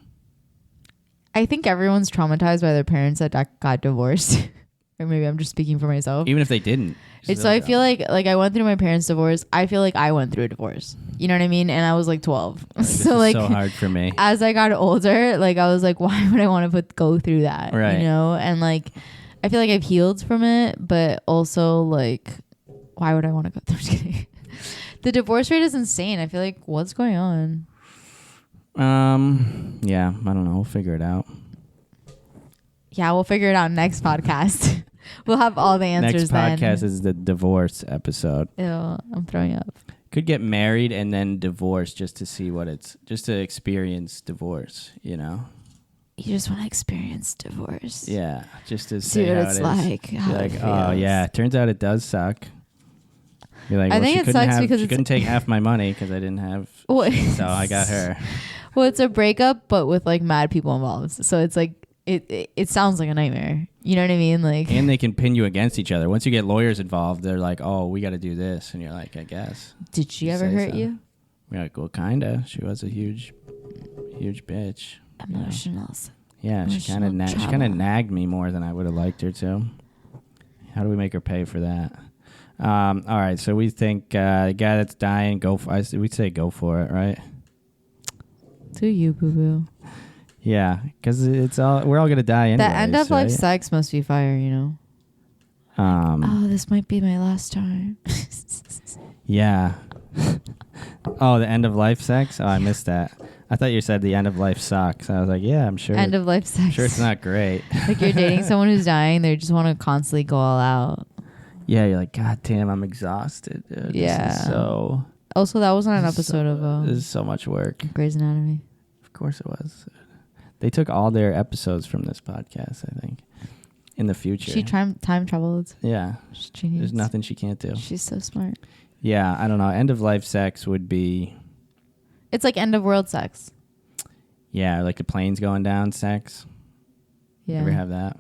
I think everyone's traumatized by their parents that got divorced. Or maybe I'm just speaking for myself. Even if they didn't. So I feel like I went through my parents' divorce. I feel like I went through a divorce. You know what I mean? And I was like 12. This So is like so hard for me. as I got older, like I was like, why would I want to go through that? Right. You know? And like I feel like I've healed from it, but also like why would I want to go through just kidding. The divorce rate is insane. I feel like what's going on? Yeah, I don't know. We'll figure it out. Yeah, we'll figure it out next podcast. We'll have all the answers Next podcast then. is the divorce episode. Ew, I'm throwing up. Could get married and then divorce just to see what it's, just to experience divorce, you know? You just want to experience divorce. Yeah, just to See say what how it's it is. like. Be How like, it oh feels. yeah, turns out it does suck. You're like, I well, think she it couldn't sucks have, because she it's- couldn't take half my money because I didn't have, What? so I got her. Well, it's a breakup, but with like mad people involved. So it's like it sounds like a nightmare. You know what I mean? Like, And they can pin you against each other. Once you get lawyers involved, they're like, oh, we got to do this. And you're like, I guess. did she You ever say hurt so. you? We're like, well, kinda. She was a huge bitch. Emotional. Yeah, she kind of Emotional she kind of trauma. nagged me more than I would have liked her to. How do we make her pay for that? All right, so we think the guy that's dying, we'd say go for it, right? Do you, boo boo? Yeah, because we're all gonna die anyway. The end of life sex must be fire, you know. Oh, this might be my last time. Yeah. Oh, the end of life sex? Oh, I missed that. I thought you said the end of life sucks. I was like, yeah, I'm sure. End of life I'm sex. sure it's not great. Like you're dating someone who's dying, they just want to constantly go all out. Yeah, you're like, God damn, I'm exhausted, dude. Yeah. This is so. Also, that was on an this is episode This of is so much work. Grey's Anatomy. Of course it was. They took all their episodes from this podcast, I think, in the future. She time traveled. Yeah. She's genius. There's nothing she can't do. She's so smart. Yeah, I don't know. End of life sex would be, It's like end of world sex. yeah, like the planes going down sex. Yeah. You ever have that?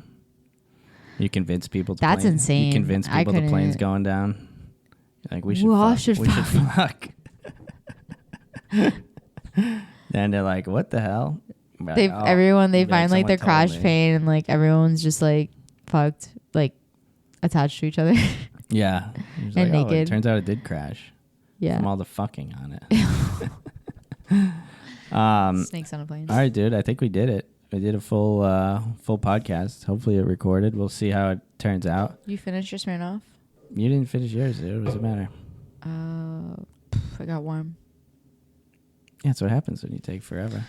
You convince people. That's insane. You convince I people the plane's couldn't. going down. You're like, we should. We all fuck. should we should fuck. Then they're like, what the hell? We're They like, "Oh." everyone they You'd be like, find like their "Someone told crash me." pane and like everyone's just like fucked, like attached to each other. Yeah. It was And like, "Oh, naked. it turns out it did crash. Yeah. From all the fucking on it. Snakes on a plane. All right, dude. I think we did it. We did a full podcast. Hopefully it recorded. We'll see how it turns out. You finished your Smirnoff? You didn't finish yours, dude. What does it matter? I got warm. Yeah, that's what happens when you take forever.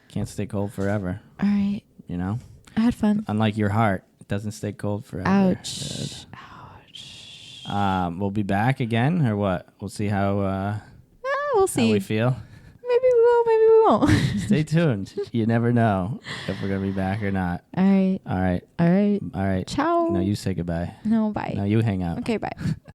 Can't stay cold forever. All right. You know? I had fun. Unlike your heart, it doesn't stay cold forever. Ouch. Ouch. We'll be back again, or what? We'll see how We'll see. how we feel. Maybe we will, maybe we won't. Stay tuned. You never know if we're gonna be back or not. All right. All right. All right. All right. Ciao. No, you say goodbye. No, bye. No, you hang out. Okay, bye.